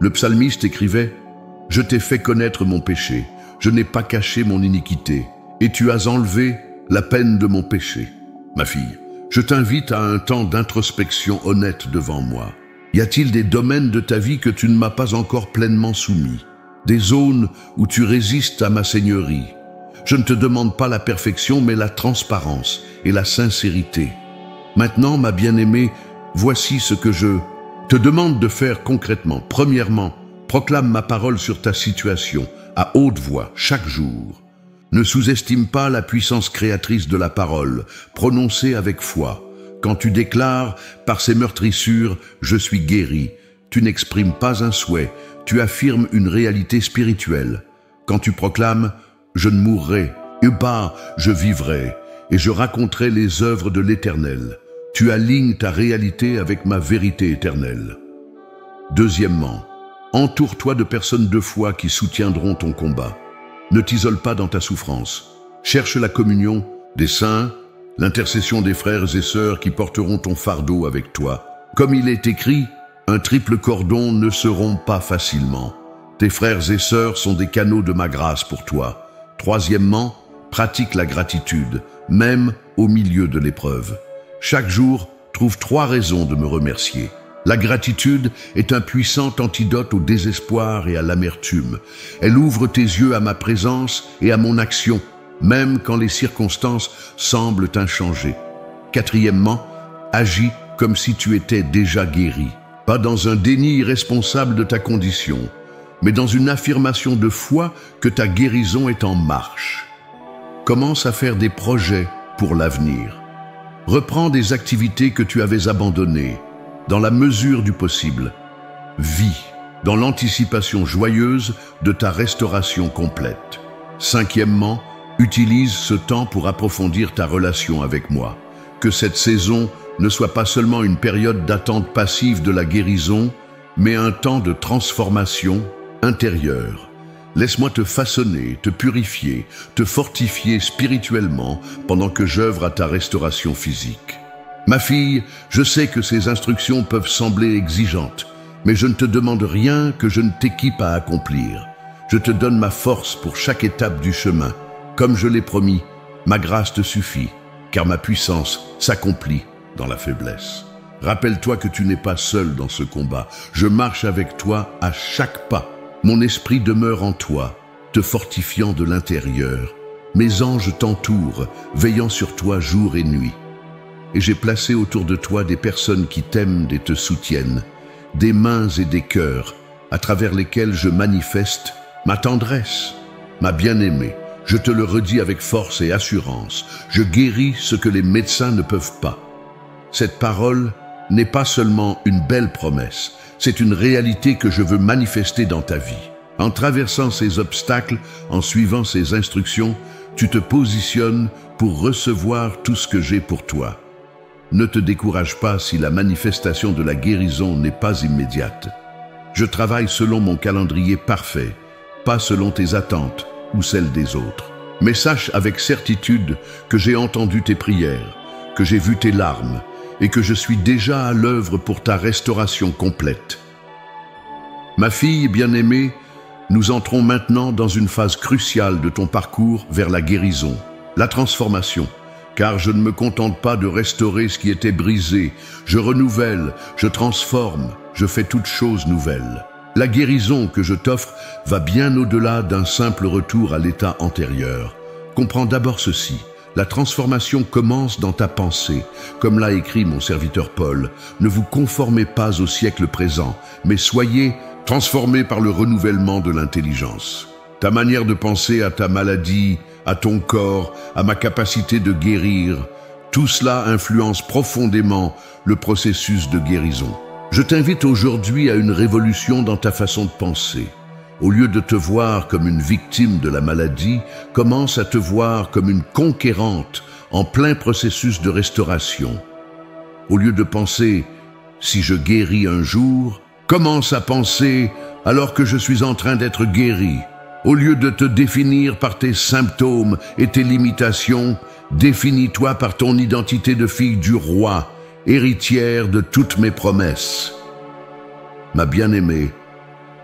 Le psalmiste écrivait « Je t'ai fait connaître mon péché, je n'ai pas caché mon iniquité, et tu as enlevé la peine de mon péché. » Ma fille, je t'invite à un temps d'introspection honnête devant moi. Y a-t-il des domaines de ta vie que tu ne m'as pas encore pleinement soumis? Des zones où tu résistes à ma seigneurie? Je ne te demande pas la perfection, mais la transparence et la sincérité. Maintenant, ma bien-aimée, voici ce que je te demande de faire concrètement. Premièrement, proclame ma parole sur ta situation, à haute voix, chaque jour. Ne sous-estime pas la puissance créatrice de la parole, prononcée avec foi. Quand tu déclares, par ces meurtrissures, je suis guéri, tu n'exprimes pas un souhait, tu affirmes une réalité spirituelle. Quand tu proclames, je ne mourrai, et pas je vivrai, et je raconterai les œuvres de l'Éternel. Tu alignes ta réalité avec ma vérité éternelle. Deuxièmement, entoure-toi de personnes de foi qui soutiendront ton combat. Ne t'isole pas dans ta souffrance. Cherche la communion des saints, l'intercession des frères et sœurs qui porteront ton fardeau avec toi. Comme il est écrit, un triple cordon ne se rompt pas facilement. Tes frères et sœurs sont des canaux de ma grâce pour toi. Troisièmement, pratique la gratitude, même au milieu de l'épreuve. Chaque jour, trouve 3 raisons de me remercier. La gratitude est un puissant antidote au désespoir et à l'amertume. Elle ouvre tes yeux à ma présence et à mon action, même quand les circonstances semblent inchangées. Quatrièmement, agis comme si tu étais déjà guéri. Pas dans un déni irresponsable de ta condition, mais dans une affirmation de foi que ta guérison est en marche. Commence à faire des projets pour l'avenir. Reprends des activités que tu avais abandonnées, dans la mesure du possible. Vis dans l'anticipation joyeuse de ta restauration complète. Cinquièmement, utilise ce temps pour approfondir ta relation avec moi. Que cette saison ne soit pas seulement une période d'attente passive de la guérison, mais un temps de transformation intérieure. Laisse-moi te façonner, te purifier, te fortifier spirituellement pendant que j'œuvre à ta restauration physique. Ma fille, je sais que ces instructions peuvent sembler exigeantes, mais je ne te demande rien que je ne t'équipe à accomplir. Je te donne ma force pour chaque étape du chemin. Comme je l'ai promis, ma grâce te suffit, car ma puissance s'accomplit dans la faiblesse. Rappelle-toi que tu n'es pas seul dans ce combat. Je marche avec toi à chaque pas. Mon esprit demeure en toi, te fortifiant de l'intérieur. Mes anges t'entourent, veillant sur toi jour et nuit. Et j'ai placé autour de toi des personnes qui t'aiment et te soutiennent, des mains et des cœurs à travers lesquels je manifeste ma tendresse. Ma bien-aimée, je te le redis avec force et assurance, je guéris ce que les médecins ne peuvent pas. Cette parole n'est pas seulement une belle promesse, c'est une réalité que je veux manifester dans ta vie. En traversant ces obstacles, en suivant ces instructions, tu te positionnes pour recevoir tout ce que j'ai pour toi. Ne te décourage pas si la manifestation de la guérison n'est pas immédiate. Je travaille selon mon calendrier parfait, pas selon tes attentes ou celles des autres. Mais sache avec certitude que j'ai entendu tes prières, que j'ai vu tes larmes et que je suis déjà à l'œuvre pour ta restauration complète. Ma fille bien-aimée, nous entrons maintenant dans une phase cruciale de ton parcours vers la guérison, la transformation. Car je ne me contente pas de restaurer ce qui était brisé. Je renouvelle, je transforme, je fais toutes choses nouvelles. La guérison que je t'offre va bien au-delà d'un simple retour à l'état antérieur. Comprends d'abord ceci. La transformation commence dans ta pensée. Comme l'a écrit mon serviteur Paul, ne vous conformez pas au siècle présent, mais soyez transformés par le renouvellement de l'intelligence. Ta manière de penser à ta maladie, à ton corps, à ma capacité de guérir, tout cela influence profondément le processus de guérison. Je t'invite aujourd'hui à une révolution dans ta façon de penser. Au lieu de te voir comme une victime de la maladie, commence à te voir comme une conquérante en plein processus de restauration. Au lieu de penser « si je guéris un jour », commence à penser « alors que je suis en train d'être guéri ». Au lieu de te définir par tes symptômes et tes limitations, définis-toi par ton identité de fille du roi, héritière de toutes mes promesses. Ma bien-aimée,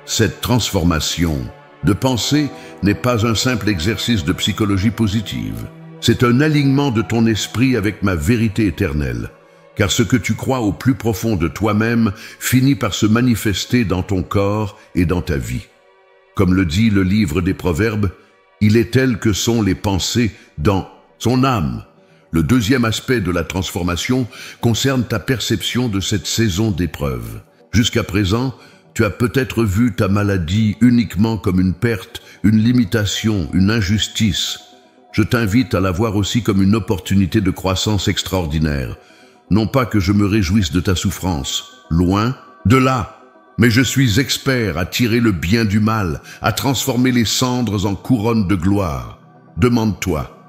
cette transformation de pensée n'est pas un simple exercice de psychologie positive. C'est un alignement de ton esprit avec ma vérité éternelle. Car ce que tu crois au plus profond de toi-même finit par se manifester dans ton corps et dans ta vie. Comme le dit le livre des Proverbes, il est tel que sont les pensées dans son âme. Le deuxième aspect de la transformation concerne ta perception de cette saison d'épreuve. Jusqu'à présent, tu as peut-être vu ta maladie uniquement comme une perte, une limitation, une injustice. Je t'invite à la voir aussi comme une opportunité de croissance extraordinaire. Non pas que je me réjouisse de ta souffrance, loin de là, mais je suis expert à tirer le bien du mal, à transformer les cendres en couronnes de gloire. Demande-toi,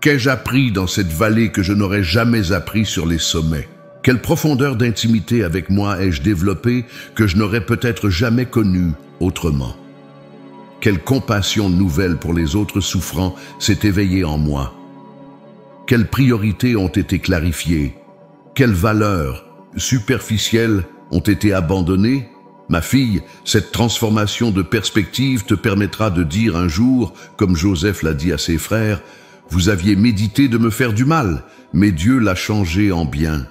qu'ai-je appris dans cette vallée que je n'aurais jamais appris sur les sommets? Quelle profondeur d'intimité avec moi ai-je développée que je n'aurais peut-être jamais connue autrement? Quelle compassion nouvelle pour les autres souffrants s'est éveillée en moi? Quelles priorités ont été clarifiées? Quelles valeurs superficielles ont été abandonnées? Ma fille, cette transformation de perspective te permettra de dire un jour, comme Joseph l'a dit à ses frères, « Vous aviez médité de me faire du mal, mais Dieu l'a changé en bien.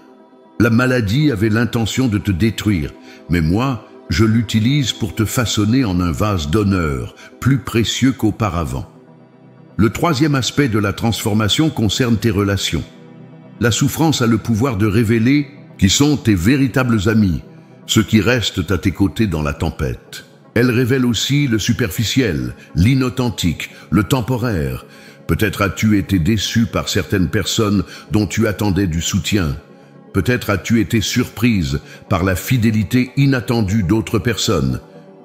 La maladie avait l'intention de te détruire, mais moi, je l'utilise pour te façonner en un vase d'honneur, plus précieux qu'auparavant. » Le troisième aspect de la transformation concerne tes relations. La souffrance a le pouvoir de révéler qui sont tes véritables amis, ceux qui restent à tes côtés dans la tempête. Elle révèle aussi le superficiel, l'inauthentique, le temporaire. Peut-être as-tu été déçu par certaines personnes dont tu attendais du soutien. Peut-être as-tu été surprise par la fidélité inattendue d'autres personnes.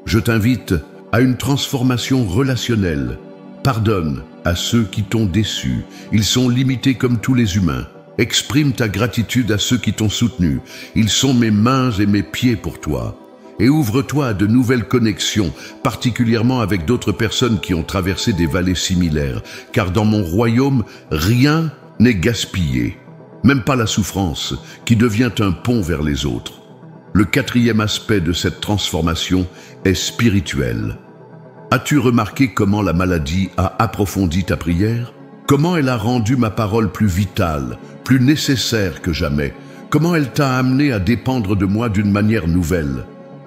Je t'invite à une transformation relationnelle. Pardonne à ceux qui t'ont déçu. Ils sont limités comme tous les humains. Exprime ta gratitude à ceux qui t'ont soutenu. Ils sont mes mains et mes pieds pour toi. Et ouvre-toi à de nouvelles connexions, particulièrement avec d'autres personnes qui ont traversé des vallées similaires. Car dans mon royaume, rien n'est gaspillé. Même pas la souffrance, qui devient un pont vers les autres. Le quatrième aspect de cette transformation est spirituel. As-tu remarqué comment la maladie a approfondi ta prière? Comment elle a rendu ma parole plus vitale, plus nécessaire que jamais? Comment elle t'a amené à dépendre de moi d'une manière nouvelle?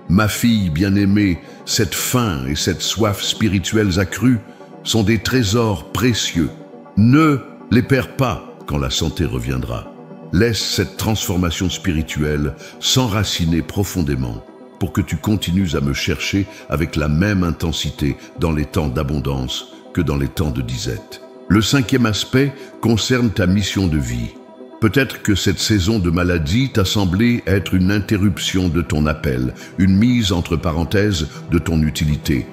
Ma fille bien-aimée, cette faim et cette soif spirituelles accrues sont des trésors précieux. Ne les perds pas quand la santé reviendra. Laisse cette transformation spirituelle s'enraciner profondément pour que tu continues à me chercher avec la même intensité dans les temps d'abondance que dans les temps de disette. Le cinquième aspect concerne ta mission de vie. Peut-être que cette saison de maladie t'a semblé être une interruption de ton appel, une mise entre parenthèses de ton utilité.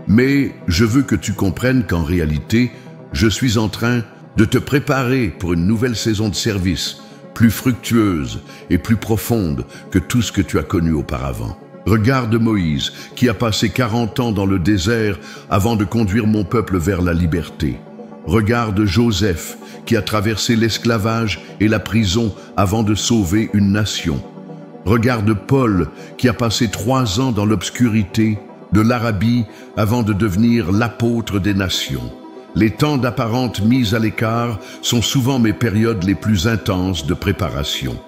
Mais je veux que tu comprennes qu'en réalité, je suis en train de te préparer pour une nouvelle saison de service, plus fructueuse et plus profonde que tout ce que tu as connu auparavant. Regarde Moïse, qui a passé 40 ans dans le désert avant de conduire mon peuple vers la liberté. Regarde Joseph, qui a traversé l'esclavage et la prison avant de sauver une nation. Regarde Paul, qui a passé 3 ans dans l'obscurité de l'Arabie avant de devenir l'apôtre des nations. Les temps d'apparente mise à l'écart sont souvent mes périodes les plus intenses de préparation.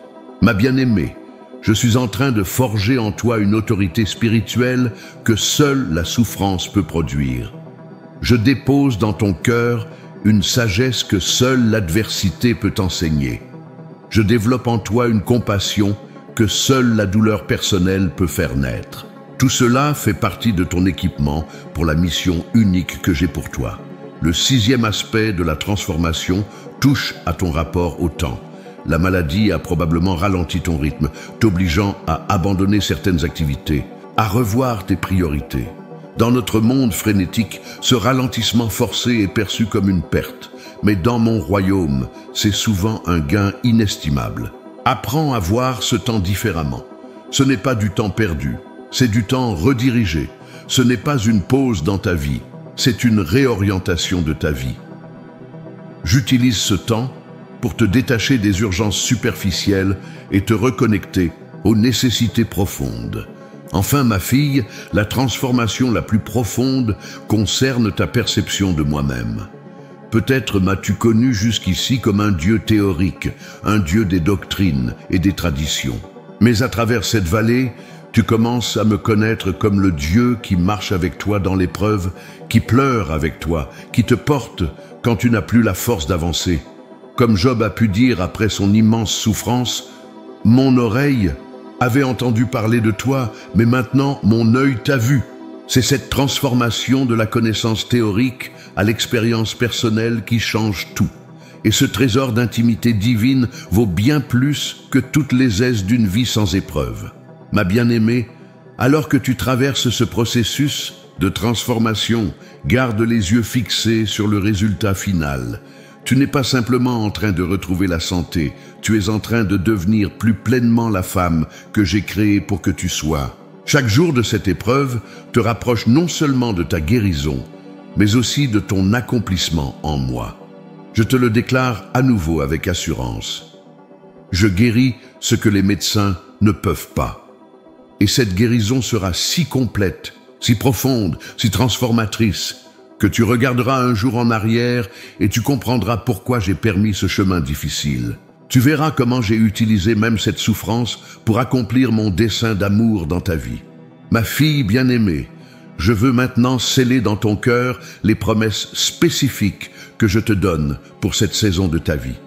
Ma bien-aimée, je suis en train de forger en toi une autorité spirituelle que seule la souffrance peut produire. Je dépose dans ton cœur une sagesse que seule l'adversité peut enseigner. Je développe en toi une compassion que seule la douleur personnelle peut faire naître. Tout cela fait partie de ton équipement pour la mission unique que j'ai pour toi. Le sixième aspect de la transformation touche à ton rapport au temps. La maladie a probablement ralenti ton rythme, t'obligeant à abandonner certaines activités, à revoir tes priorités. Dans notre monde frénétique, ce ralentissement forcé est perçu comme une perte. Mais dans mon royaume, c'est souvent un gain inestimable. Apprends à voir ce temps différemment. Ce n'est pas du temps perdu, c'est du temps redirigé. Ce n'est pas une pause dans ta vie, c'est une réorientation de ta vie. J'utilise ce temps pour te détacher des urgences superficielles et te reconnecter aux nécessités profondes. Enfin, ma fille, la transformation la plus profonde concerne ta perception de moi-même. Peut-être m'as-tu connu jusqu'ici comme un Dieu théorique, un Dieu des doctrines et des traditions. Mais à travers cette vallée, tu commences à me connaître comme le Dieu qui marche avec toi dans l'épreuve, qui pleure avec toi, qui te porte quand tu n'as plus la force d'avancer. Comme Job a pu dire après son immense souffrance, « Mon oreille avait entendu parler de toi, mais maintenant mon œil t'a vu. » C'est cette transformation de la connaissance théorique à l'expérience personnelle qui change tout. Et ce trésor d'intimité divine vaut bien plus que toutes les aises d'une vie sans épreuve. Ma bien-aimée, alors que tu traverses ce processus de transformation, garde les yeux fixés sur le résultat final. Tu n'es pas simplement en train de retrouver la santé, tu es en train de devenir plus pleinement la femme que j'ai créée pour que tu sois. Chaque jour de cette épreuve te rapproche non seulement de ta guérison, mais aussi de ton accomplissement en moi. Je te le déclare à nouveau avec assurance. Je guéris ce que les médecins ne peuvent pas. Et cette guérison sera si complète, si profonde, si transformatrice, que tu regarderas un jour en arrière et tu comprendras pourquoi j'ai permis ce chemin difficile. Tu verras comment j'ai utilisé même cette souffrance pour accomplir mon dessein d'amour dans ta vie. Ma fille bien-aimée, je veux maintenant sceller dans ton cœur les promesses spécifiques que je te donne pour cette saison de ta vie.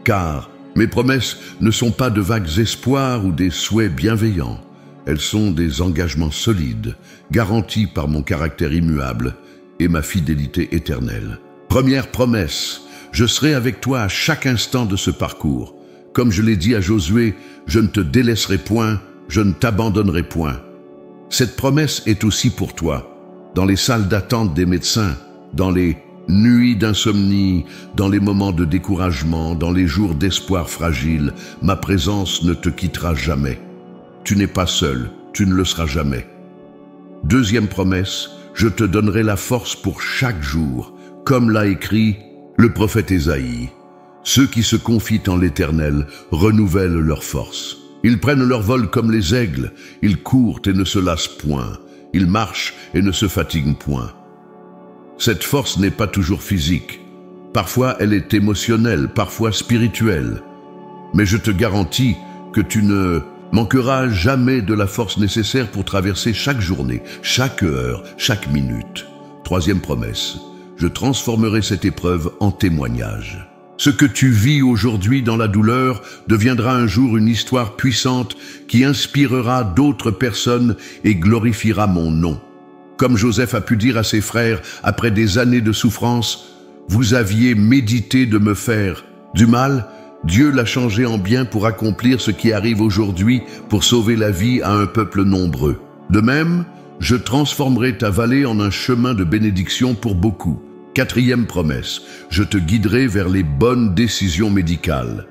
Car mes promesses ne sont pas de vagues espoirs ou des souhaits bienveillants. Elles sont des engagements solides, garantis par mon caractère immuable et ma fidélité éternelle. Première promesse, je serai avec toi à chaque instant de ce parcours. Comme je l'ai dit à Josué, je ne te délaisserai point, je ne t'abandonnerai point. Cette promesse est aussi pour toi, dans les salles d'attente des médecins, dans les nuits d'insomnie, dans les moments de découragement, dans les jours d'espoir fragile, ma présence ne te quittera jamais. Tu n'es pas seul, tu ne le seras jamais. Deuxième promesse, je te donnerai la force pour chaque jour, comme l'a écrit le prophète Ésaïe. Ceux qui se confient en l'Éternel renouvellent leur force. Ils prennent leur vol comme les aigles, ils courent et ne se lassent point, ils marchent et ne se fatiguent point. Cette force n'est pas toujours physique. Parfois elle est émotionnelle, parfois spirituelle. Mais je te garantis que tu ne manqueras jamais de la force nécessaire pour traverser chaque journée, chaque heure, chaque minute. Troisième promesse, je transformerai cette épreuve en témoignage. Ce que tu vis aujourd'hui dans la douleur deviendra un jour une histoire puissante qui inspirera d'autres personnes et glorifiera mon nom. Comme Joseph a pu dire à ses frères après des années de souffrance, « Vous aviez médité de me faire du mal ?» Dieu l'a changé en bien pour accomplir ce qui arrive aujourd'hui pour sauver la vie à un peuple nombreux. De même, je transformerai ta vallée en un chemin de bénédiction pour beaucoup. Quatrième promesse, je te guiderai vers les bonnes décisions médicales.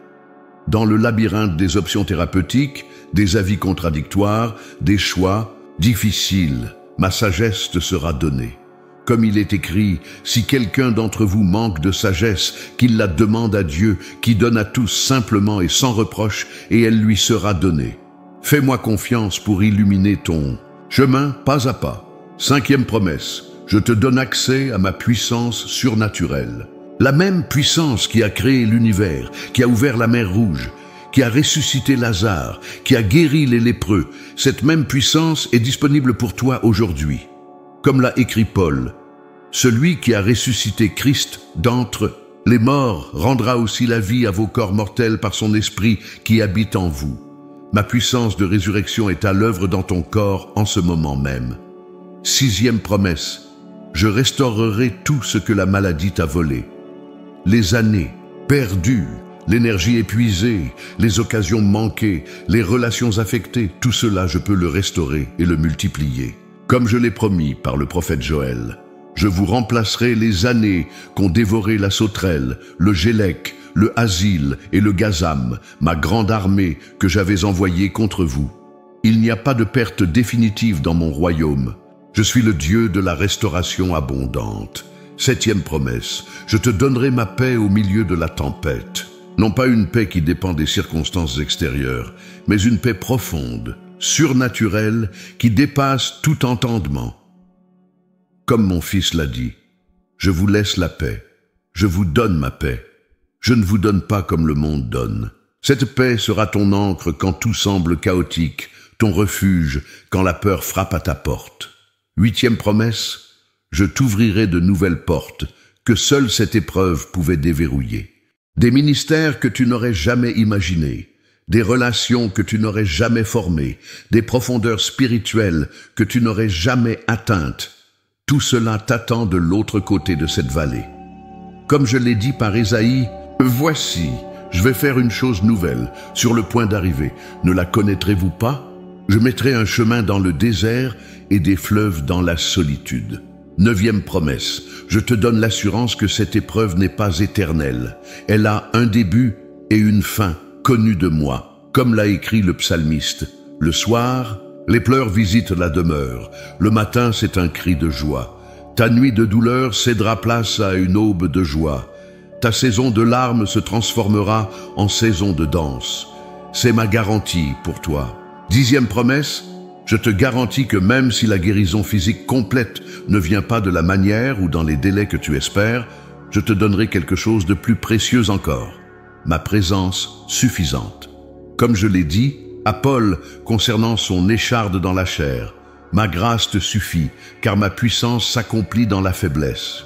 Dans le labyrinthe des options thérapeutiques, des avis contradictoires, des choix difficiles, ma sagesse te sera donnée. Comme il est écrit, si quelqu'un d'entre vous manque de sagesse, qu'il la demande à Dieu, qui donne à tous simplement et sans reproche, et elle lui sera donnée. Fais-moi confiance pour illuminer ton chemin pas à pas. Cinquième promesse, je te donne accès à ma puissance surnaturelle. La même puissance qui a créé l'univers, qui a ouvert la mer Rouge, qui a ressuscité Lazare, qui a guéri les lépreux, cette même puissance est disponible pour toi aujourd'hui. Comme l'a écrit Paul, celui qui a ressuscité Christ d'entre les morts rendra aussi la vie à vos corps mortels par son esprit qui habite en vous. Ma puissance de résurrection est à l'œuvre dans ton corps en ce moment même. Sixième promesse, je restaurerai tout ce que la maladie t'a volé. Les années perdues, l'énergie épuisée, les occasions manquées, les relations affectées, tout cela je peux le restaurer et le multiplier. Comme je l'ai promis par le prophète Joël, je vous remplacerai les années qu'ont dévoré la sauterelle, le gélec, le asile et le gazam, ma grande armée que j'avais envoyée contre vous. Il n'y a pas de perte définitive dans mon royaume. Je suis le Dieu de la restauration abondante. 7e promesse, je te donnerai ma paix au milieu de la tempête. Non pas une paix qui dépend des circonstances extérieures, mais une paix profonde, surnaturelle, qui dépasse tout entendement. Comme mon fils l'a dit, je vous laisse la paix, je vous donne ma paix. Je ne vous donne pas comme le monde donne. Cette paix sera ton ancre quand tout semble chaotique, ton refuge quand la peur frappe à ta porte. 8e promesse, je t'ouvrirai de nouvelles portes que seule cette épreuve pouvait déverrouiller. Des ministères que tu n'aurais jamais imaginés, des relations que tu n'aurais jamais formées, des profondeurs spirituelles que tu n'aurais jamais atteintes. Tout cela t'attend de l'autre côté de cette vallée. Comme je l'ai dit par Ésaïe, voici, je vais faire une chose nouvelle, sur le point d'arriver. Ne la connaîtrez-vous pas? Je mettrai un chemin dans le désert et des fleuves dans la solitude. 9e promesse, je te donne l'assurance que cette épreuve n'est pas éternelle. Elle a un début et une fin connue de moi, comme l'a écrit le psalmiste. Le soir, les pleurs visitent la demeure. Le matin, c'est un cri de joie. Ta nuit de douleur cédera place à une aube de joie. Ta saison de larmes se transformera en saison de danse. C'est ma garantie pour toi. 10e promesse, je te garantis que même si la guérison physique complète ne vient pas de la manière ou dans les délais que tu espères, je te donnerai quelque chose de plus précieux encore, ma présence suffisante. Comme je l'ai dit à Paul concernant son écharde dans la chair, ma grâce te suffit, car ma puissance s'accomplit dans la faiblesse.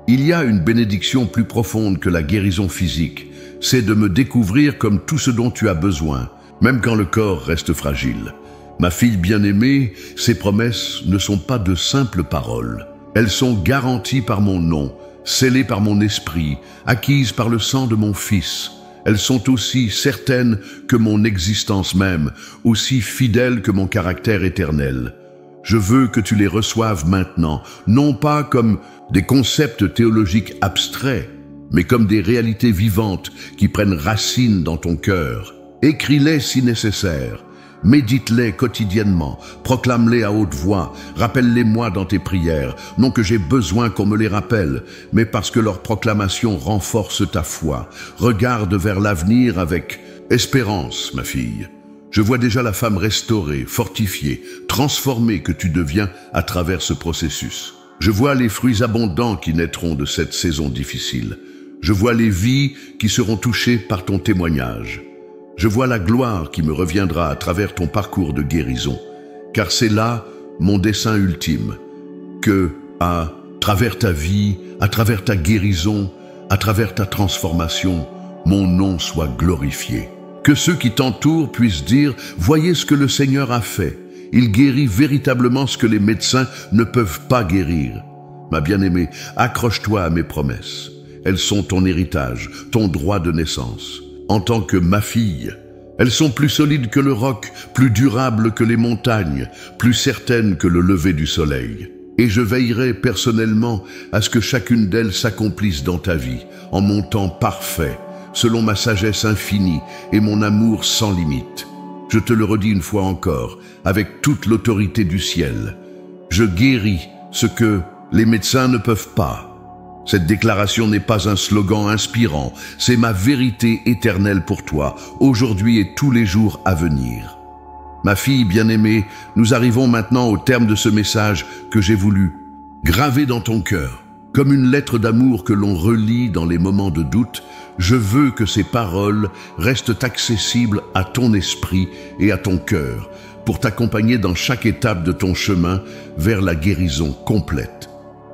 Il y a une bénédiction plus profonde que la guérison physique, c'est de me découvrir comme tout ce dont tu as besoin, même quand le corps reste fragile. Ma fille bien-aimée, ces promesses ne sont pas de simples paroles. Elles sont garanties par mon nom, scellées par mon esprit, acquises par le sang de mon Fils. Elles sont aussi certaines que mon existence même, aussi fidèles que mon caractère éternel. Je veux que tu les reçoives maintenant, non pas comme des concepts théologiques abstraits, mais comme des réalités vivantes qui prennent racine dans ton cœur. Écris-les si nécessaire. Médite-les quotidiennement, proclame-les à haute voix, rappelle-les-moi dans tes prières, non que j'ai besoin qu'on me les rappelle, mais parce que leur proclamation renforce ta foi. Regarde vers l'avenir avec espérance, ma fille. Je vois déjà la femme restaurée, fortifiée, transformée que tu deviens à travers ce processus. Je vois les fruits abondants qui naîtront de cette saison difficile. Je vois les vies qui seront touchées par ton témoignage. Je vois la gloire qui me reviendra à travers ton parcours de guérison, car c'est là mon dessein ultime, que, à travers ta vie, à travers ta guérison, à travers ta transformation, mon nom soit glorifié. Que ceux qui t'entourent puissent dire « Voyez ce que le Seigneur a fait. Il guérit véritablement ce que les médecins ne peuvent pas guérir. » Ma bien-aimée, accroche-toi à mes promesses. Elles sont ton héritage, ton droit de naissance. En tant que ma fille, elles sont plus solides que le roc, plus durables que les montagnes, plus certaines que le lever du soleil. Et je veillerai personnellement à ce que chacune d'elles s'accomplisse dans ta vie, en mon temps parfait, selon ma sagesse infinie et mon amour sans limite. Je te le redis une fois encore, avec toute l'autorité du ciel. Je guéris ce que les médecins ne peuvent pas. Cette déclaration n'est pas un slogan inspirant, c'est ma vérité éternelle pour toi, aujourd'hui et tous les jours à venir. Ma fille bien-aimée, nous arrivons maintenant au terme de ce message que j'ai voulu graver dans ton cœur. Comme une lettre d'amour que l'on relit dans les moments de doute, je veux que ces paroles restent accessibles à ton esprit et à ton cœur, pour t'accompagner dans chaque étape de ton chemin vers la guérison complète.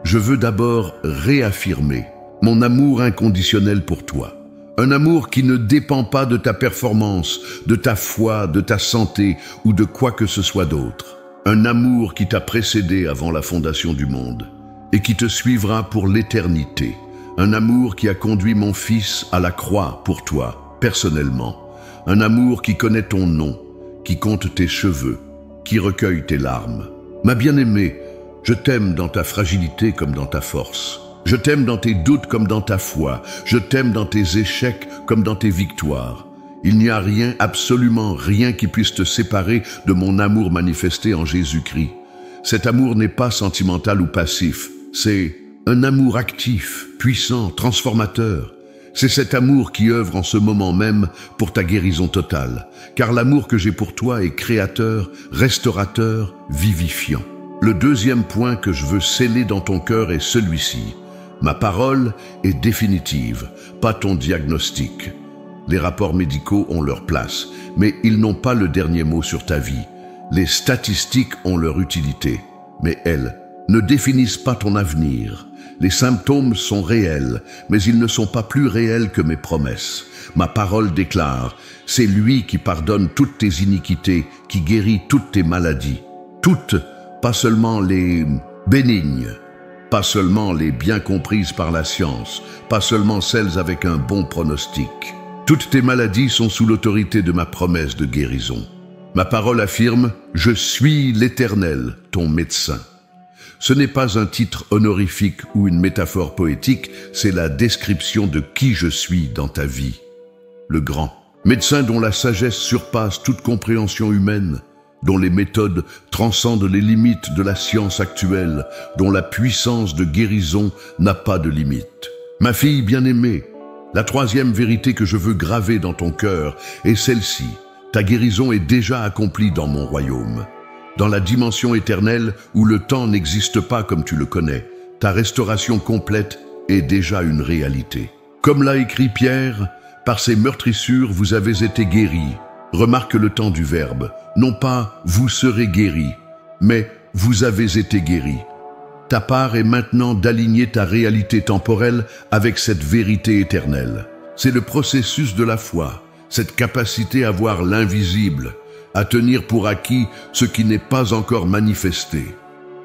Je veux d'abord réaffirmer mon amour inconditionnel pour toi. Un amour qui ne dépend pas de ta performance, de ta foi, de ta santé ou de quoi que ce soit d'autre. Un amour qui t'a précédé avant la fondation du monde et qui te suivra pour l'éternité. Un amour qui a conduit mon Fils à la croix pour toi, personnellement. Un amour qui connaît ton nom, qui compte tes cheveux, qui recueille tes larmes. Ma bien-aimée, je t'aime dans ta fragilité comme dans ta force. Je t'aime dans tes doutes comme dans ta foi. Je t'aime dans tes échecs comme dans tes victoires. Il n'y a rien, absolument rien qui puisse te séparer de mon amour manifesté en Jésus-Christ. Cet amour n'est pas sentimental ou passif, c'est un amour actif, puissant, transformateur. C'est cet amour qui œuvre en ce moment même pour ta guérison totale, car l'amour que j'ai pour toi est créateur, restaurateur, vivifiant. Le deuxième point que je veux sceller dans ton cœur est celui-ci. Ma parole est définitive, pas ton diagnostic. Les rapports médicaux ont leur place, mais ils n'ont pas le dernier mot sur ta vie. Les statistiques ont leur utilité, mais elles ne définissent pas ton avenir. Les symptômes sont réels, mais ils ne sont pas plus réels que mes promesses. Ma parole déclare, c'est lui qui pardonne toutes tes iniquités, qui guérit toutes tes maladies. Toutes, pas seulement les bénignes, pas seulement les bien comprises par la science, pas seulement celles avec un bon pronostic. Toutes tes maladies sont sous l'autorité de ma promesse de guérison. Ma parole affirme, je suis l'Éternel, ton médecin. Ce n'est pas un titre honorifique ou une métaphore poétique, c'est la description de qui je suis dans ta vie. Le grand médecin dont la sagesse surpasse toute compréhension humaine, dont les méthodes transcendent les limites de la science actuelle, dont la puissance de guérison n'a pas de limite. Ma fille bien-aimée, la troisième vérité que je veux graver dans ton cœur est celle-ci. Ta guérison est déjà accomplie dans mon royaume. Dans la dimension éternelle où le temps n'existe pas comme tu le connais, ta restauration complète est déjà une réalité. Comme l'a écrit Pierre, par ses meurtrissures vous avez été guéris. Remarque le temps du verbe, non pas « vous serez guéris », mais « vous avez été guéris ». Ta part est maintenant d'aligner ta réalité temporelle avec cette vérité éternelle. C'est le processus de la foi, cette capacité à voir l'invisible, à tenir pour acquis ce qui n'est pas encore manifesté.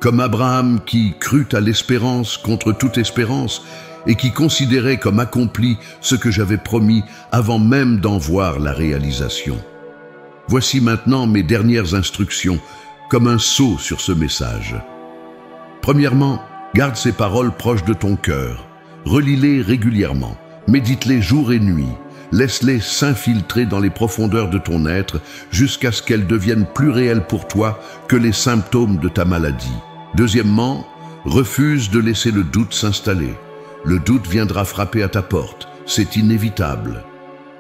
Comme Abraham qui crut à l'espérance contre toute espérance et qui considérait comme accompli ce que j'avais promis avant même d'en voir la réalisation. Voici maintenant mes dernières instructions, comme un sceau sur ce message. Premièrement, garde ces paroles proches de ton cœur. Relis-les régulièrement, médite-les jour et nuit. Laisse-les s'infiltrer dans les profondeurs de ton être jusqu'à ce qu'elles deviennent plus réelles pour toi que les symptômes de ta maladie. Deuxièmement, refuse de laisser le doute s'installer. Le doute viendra frapper à ta porte, c'est inévitable.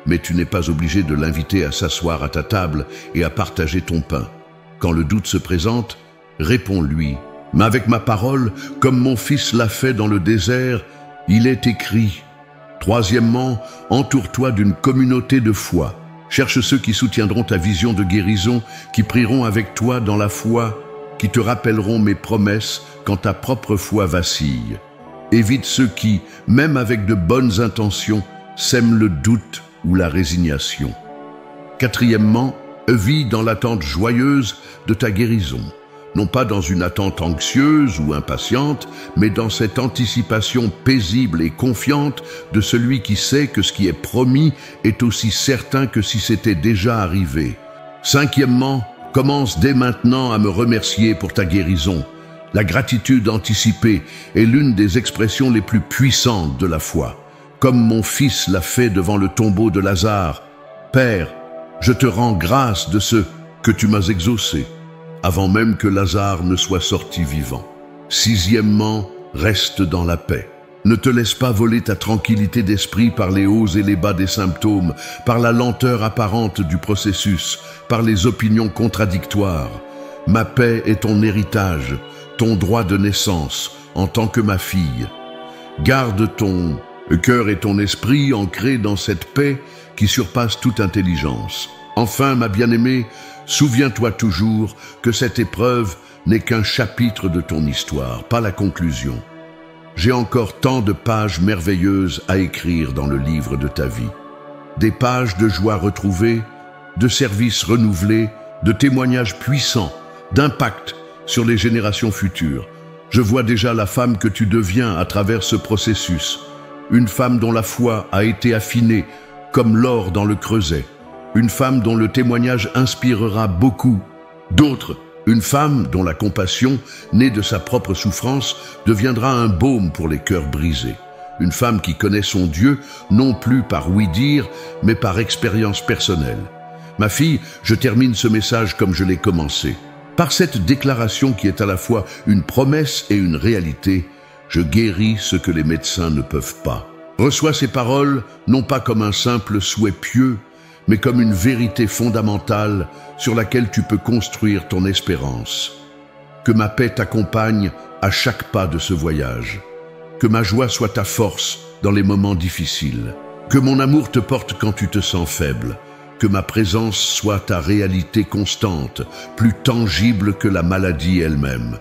Mais tu n'es pas obligé de l'inviter à s'asseoir à ta table et à partager ton pain. Quand le doute se présente, réponds-lui. Mais avec ma parole, comme mon fils l'a fait dans le désert, il est écrit. Troisièmement, entoure-toi d'une communauté de foi. Cherche ceux qui soutiendront ta vision de guérison, qui prieront avec toi dans la foi, qui te rappelleront mes promesses quand ta propre foi vacille. Évite ceux qui, même avec de bonnes intentions, sèment le doute ou la résignation. Quatrièmement, vis dans l'attente joyeuse de ta guérison. Non pas dans une attente anxieuse ou impatiente, mais dans cette anticipation paisible et confiante de celui qui sait que ce qui est promis est aussi certain que si c'était déjà arrivé. Cinquièmement, commence dès maintenant à me remercier pour ta guérison. La gratitude anticipée est l'une des expressions les plus puissantes de la foi. Comme mon fils l'a fait devant le tombeau de Lazare, « Père, je te rends grâce de ce que tu m'as exaucé. » avant même que Lazare ne soit sorti vivant. Sixièmement, reste dans la paix. Ne te laisse pas voler ta tranquillité d'esprit par les hauts et les bas des symptômes, par la lenteur apparente du processus, par les opinions contradictoires. Ma paix est ton héritage, ton droit de naissance, en tant que ma fille. Garde ton cœur et ton esprit ancrés dans cette paix qui surpasse toute intelligence. Enfin, ma bien-aimée, souviens-toi toujours que cette épreuve n'est qu'un chapitre de ton histoire, pas la conclusion. J'ai encore tant de pages merveilleuses à écrire dans le livre de ta vie. Des pages de joie retrouvée, de services renouvelés, de témoignages puissants, d'impact sur les générations futures. Je vois déjà la femme que tu deviens à travers ce processus. Une femme dont la foi a été affinée comme l'or dans le creuset. Une femme dont le témoignage inspirera beaucoup. D'autres, une femme dont la compassion, née de sa propre souffrance, deviendra un baume pour les cœurs brisés. Une femme qui connaît son Dieu, non plus par ouï-dire, mais par expérience personnelle. Ma fille, je termine ce message comme je l'ai commencé. Par cette déclaration qui est à la fois une promesse et une réalité, je guéris ce que les médecins ne peuvent pas. Reçois ces paroles non pas comme un simple souhait pieux, mais comme une vérité fondamentale sur laquelle tu peux construire ton espérance. Que ma paix t'accompagne à chaque pas de ce voyage. Que ma joie soit ta force dans les moments difficiles. Que mon amour te porte quand tu te sens faible. Que ma présence soit ta réalité constante, plus tangible que la maladie elle-même.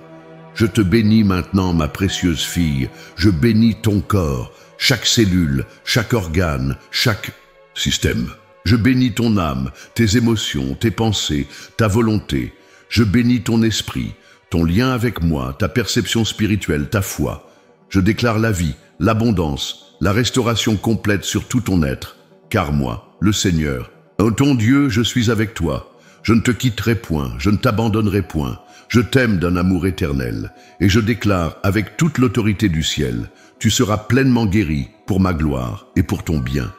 Je te bénis maintenant, ma précieuse fille. Je bénis ton corps, chaque cellule, chaque organe, chaque système. Je bénis ton âme, tes émotions, tes pensées, ta volonté. Je bénis ton esprit, ton lien avec moi, ta perception spirituelle, ta foi. Je déclare la vie, l'abondance, la restauration complète sur tout ton être. Car moi, le Seigneur, ton Dieu, je suis avec toi. Je ne te quitterai point, je ne t'abandonnerai point. Je t'aime d'un amour éternel. Et je déclare avec toute l'autorité du ciel, tu seras pleinement guéri pour ma gloire et pour ton bien.